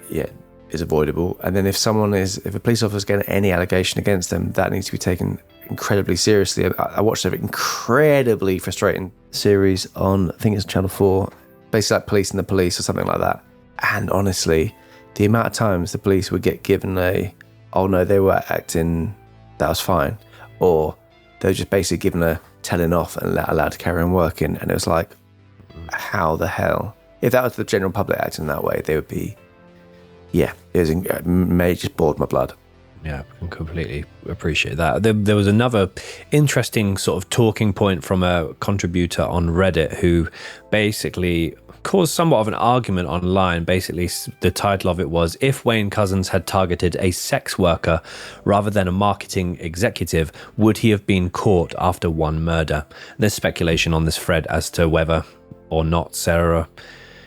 is avoidable. And then if a police officer is getting any allegation against them, that needs to be taken incredibly seriously. I watched an incredibly frustrating series on, I think it's Channel 4, basically like Policing the Police or something like that. And honestly, the amount of times the police would get given oh no, they were acting, that was fine. Or they were just basically given a telling off and allowed to carry on working. And it was like, how the hell? If that was the general public acting that way, they would be, it may just bored my blood. Yeah, I can completely appreciate that. There was another interesting sort of talking point from a contributor on Reddit who basically caused somewhat of an argument online. Basically, the title of it was, if Wayne Couzens had targeted a sex worker rather than a marketing executive, would he have been caught after one murder? There's speculation on this thread as to whether or not Sarah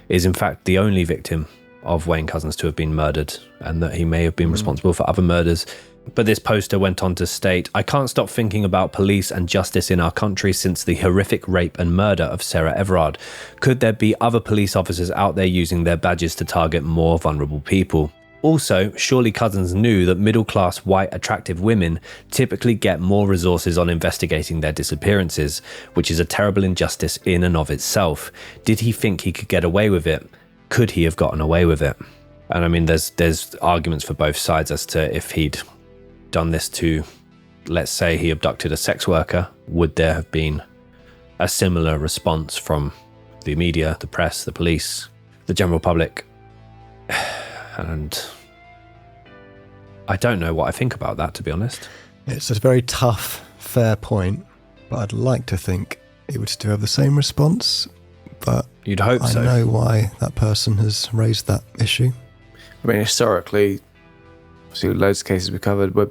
is in fact the only victim of Wayne Couzens to have been murdered, and that he may have been responsible for other murders. But this poster went on to state, I can't stop thinking about police and justice in our country since the horrific rape and murder of Sarah Everard. Could there be other police officers out there using their badges to target more vulnerable people? Also, surely Couzens knew that middle-class, white, attractive women typically get more resources on investigating their disappearances, which is a terrible injustice in and of itself. Did he think he could get away with it? Could he have gotten away with it? And I mean, there's arguments for both sides as to if he'd done this to, let's say he abducted a sex worker, would there have been a similar response from the media, the press, the police, the general public? And I don't know what I think about that, to be honest. It's a very tough, fair point, but I'd like to think it would still have the same response. But you'd hope so. I know why that person has raised that issue. I mean, historically, obviously, loads of cases we covered, but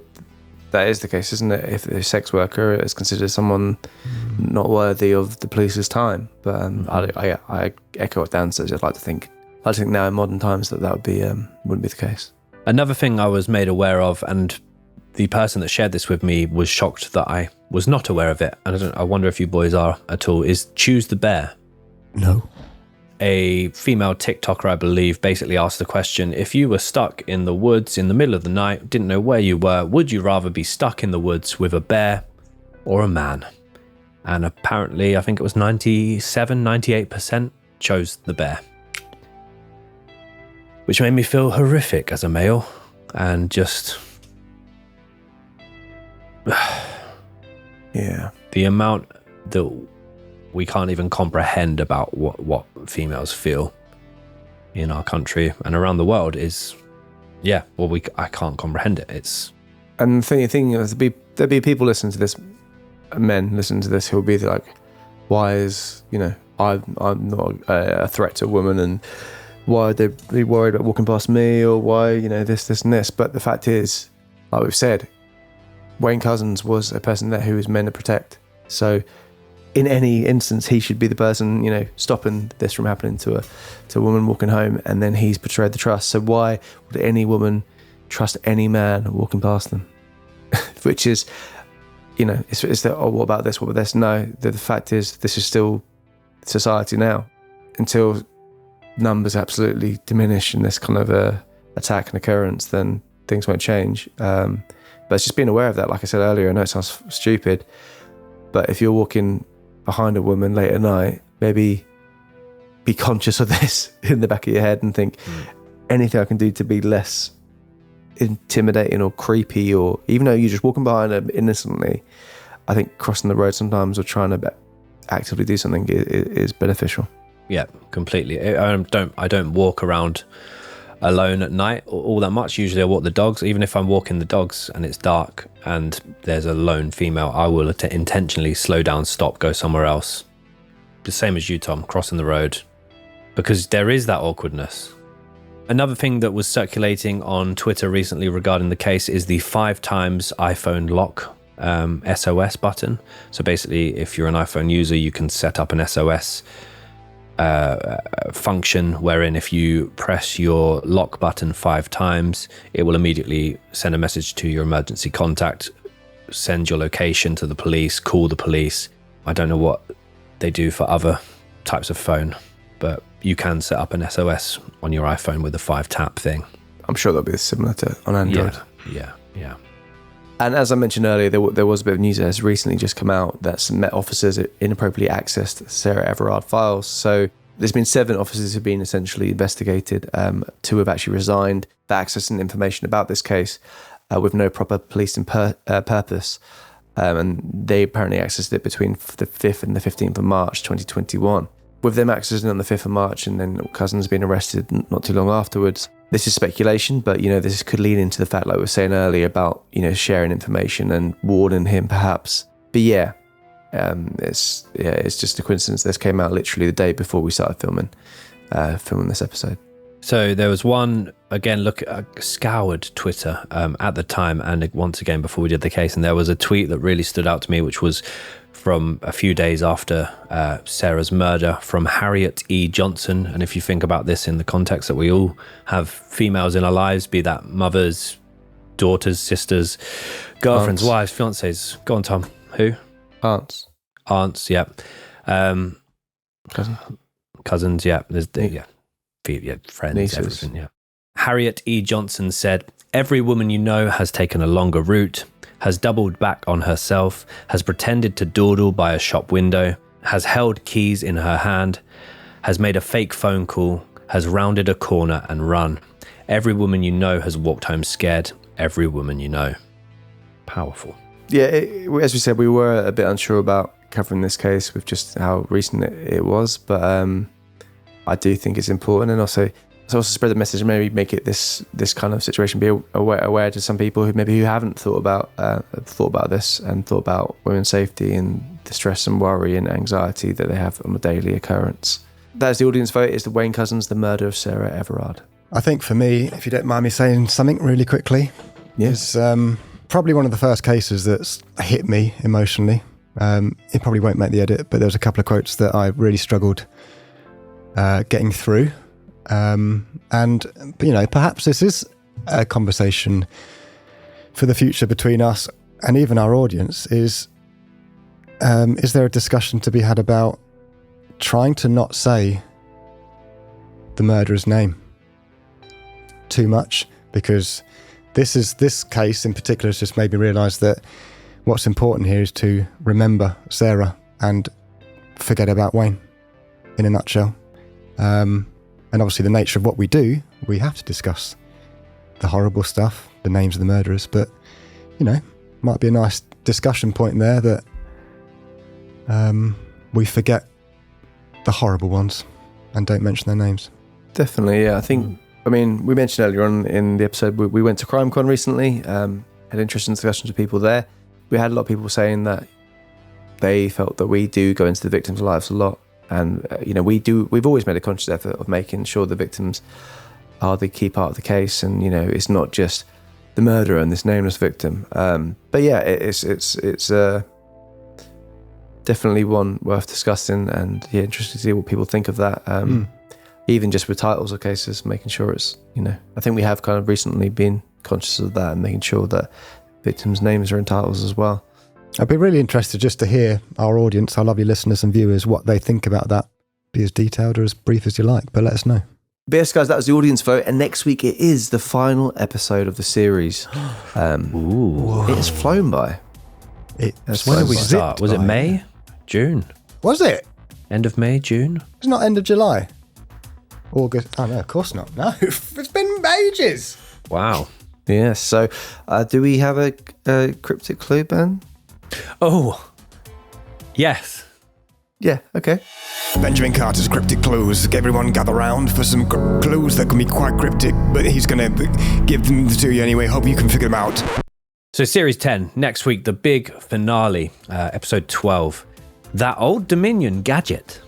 that is the case, isn't it? If a sex worker is considered someone not worthy of the police's time. But I echo what Dan says. I'd like to think now in modern times that would be wouldn't be the case. Another thing I was made aware of, and the person that shared this with me was shocked that I was not aware of it, and I wonder if you boys are at all, is Choose the Bear. No. A female TikToker, I believe, basically asked the question, if you were stuck in the woods in the middle of the night, didn't know where you were, would you rather be stuck in the woods with a bear or a man? And apparently, I think it was 98% chose the bear. which made me feel horrific as a male, and just Yeah. the amount that we can't even comprehend about what females feel in our country and around the world is, I can't comprehend it. It's And the thing is, there'll be people listening to this, men listening to this, who'll be like, why is, I'm not a threat to a woman, and why would they be worried about walking past me, or why, this and this. But the fact is, like we've said, Wayne Couzens was a person there who was meant to protect. So in any instance, he should be the person, stopping this from happening to a woman walking home, and then he's betrayed the trust. So why would any woman trust any man walking past them? Which is, it's the, what about this? What about this? No, the fact is, this is still society now. Until numbers absolutely diminish in this kind of attack and occurrence, then things won't change. But it's just being aware of that. Like I said earlier, I know it sounds stupid, but if you're walking behind a woman late at night, maybe be conscious of this in the back of your head and think, anything I can do to be less intimidating or creepy, or even though you're just walking behind her innocently, I think crossing the road sometimes or trying to actively do something is beneficial. Yeah, completely. I don't walk around alone at night all that much. Usually I walk the dogs. Even if I'm walking the dogs and it's dark and there's a lone female, I will intentionally slow down, stop, go somewhere else. The same as you, Tom, crossing the road, because there is that awkwardness. Another thing that was circulating on Twitter recently regarding the case is the 5 times iPhone lock SOS button. So basically, if you're an iPhone user, you can set up an SOS function wherein if you press your lock button 5 times, it will immediately send a message to your emergency contact, send your location to the police, call the police. I don't know what they do for other types of phone, but you can set up an SOS on your iPhone with a 5-tap thing. I'm sure that'll be similar to on Android. Yeah. And as I mentioned earlier, there was a bit of news that has recently just come out that some Met officers inappropriately accessed Sarah Everard files. So there's been 7 officers who've been essentially investigated. 2 have actually resigned for accessing information about this case with no proper policing purpose. And they apparently accessed it between the 5th and the 15th of March 2021. With them accessing on the 5th of March and then Couzens being arrested not too long afterwards. This is speculation, but, this could lead into the fact, like we were saying earlier, about, sharing information and warning him perhaps. But it's just a coincidence this came out literally the day before we started filming this episode. So there was one, again, I scoured Twitter at the time and once again before we did the case, and there was a tweet that really stood out to me, which was from a few days after Sarah's murder, from Harriet E. Johnson. And if you think about this in the context that we all have females in our lives, be that mothers, daughters, sisters, girlfriends, wives, fiancés. Go on, Tom. Who? Aunts, yeah. Cousins, yeah. There's friends, nieces. Everything, yeah. Harriet E. Johnson said, "Every woman you know has taken a longer route, has doubled back on herself, has pretended to dawdle by a shop window, has held keys in her hand, has made a fake phone call, has rounded a corner and run. Every woman you know has walked home scared. Every woman you know." Powerful. Yeah, as we said, we were a bit unsure about covering this case with just how recent it was, but I do think it's important, and also spread the message and maybe make it this kind of situation be aware to some people who haven't thought about this and thought about women's safety and the stress and worry and anxiety that they have on a daily occurrence. That's the audience vote. Is the Wayne Couzens the murder of Sarah Everard? I think for me, if you don't mind me saying something really quickly, is probably one of the first cases that's hit me emotionally. It probably won't make the edit, but there was a couple of quotes that I really struggled getting through. And perhaps this is a conversation for the future between us and even our audience. Is there a discussion to be had about trying to not say the murderer's name too much? Because this case in particular has just made me realise that what's important here is to remember Sarah and forget about Wayne, in a nutshell. And obviously the nature of what we do, we have to discuss the horrible stuff, the names of the murderers, but, might be a nice discussion point there that we forget the horrible ones and don't mention their names. Definitely, yeah. I think, we mentioned earlier on in the episode, we went to CrimeCon recently, had interesting discussions with people there. We had a lot of people saying that they felt that we do go into the victims' lives a lot. And, we've always made a conscious effort of making sure the victims are the key part of the case. And, it's not just the murderer and this nameless victim. But yeah, it's definitely one worth discussing, and interested to see what people think of that. Even just with titles of cases, making sure it's, I think we have kind of recently been conscious of that and making sure that victims' names are in titles as well. I'd be really interested just to hear our audience, our lovely listeners and viewers, what they think about that. Be as detailed or as brief as you like, but let us know. But yes, guys, that was the audience vote, and next week it is the final episode of the series. It has flown by. When did we start? Was it May? June? Was it? End of May, June? It's not end of July. August. Oh, no, of course not. No, it's been ages. Wow. Yes, so do we have a cryptic clue, Ben? Oh, yes. Yeah, okay. Benjamin Carter's cryptic clues. Everyone gather round for some clues that can be quite cryptic, but he's going to give them to you anyway. Hope you can figure them out. So Series 10, next week, the big finale, episode 12. That old Dominion gadget.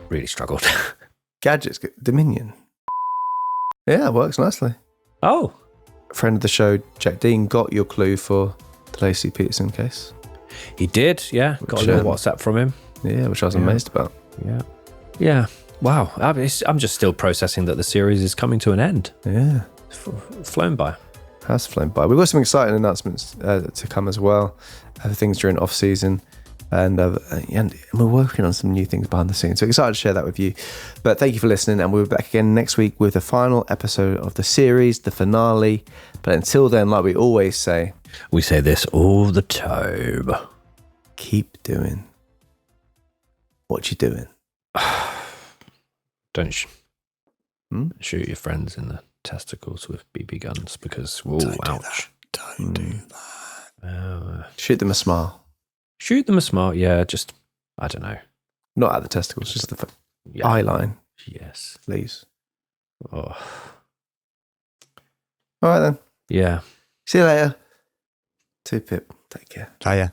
Really struggled. Gadgets, Dominion. Yeah, it works nicely. Oh. Friend of the show, Jack Dean, got your clue for the Lacey Peterson case. He did, yeah. Got a little WhatsApp from him. Yeah, which I was amazed about. Yeah. Wow. I'm just still processing that the series is coming to an end. Yeah. It's flown by. Has flown by. We've got some exciting announcements to come as well. Things during off season. And we're working on some new things behind the scenes. So excited to share that with you. But thank you for listening. And we'll be back again next week with the final episode of the series, the finale. But until then, like we always say, we say this all the time. Keep doing what you're doing. Don't shoot your friends in the testicles with BB guns because, ouch. Don't do that. Shoot them a smile. Shoot them a smile, yeah, just, I don't know. Not at the testicles, just the eye line. Yes. Please. Oh. All right then. Yeah. See you later. 2-Pip. Take care. Hiya.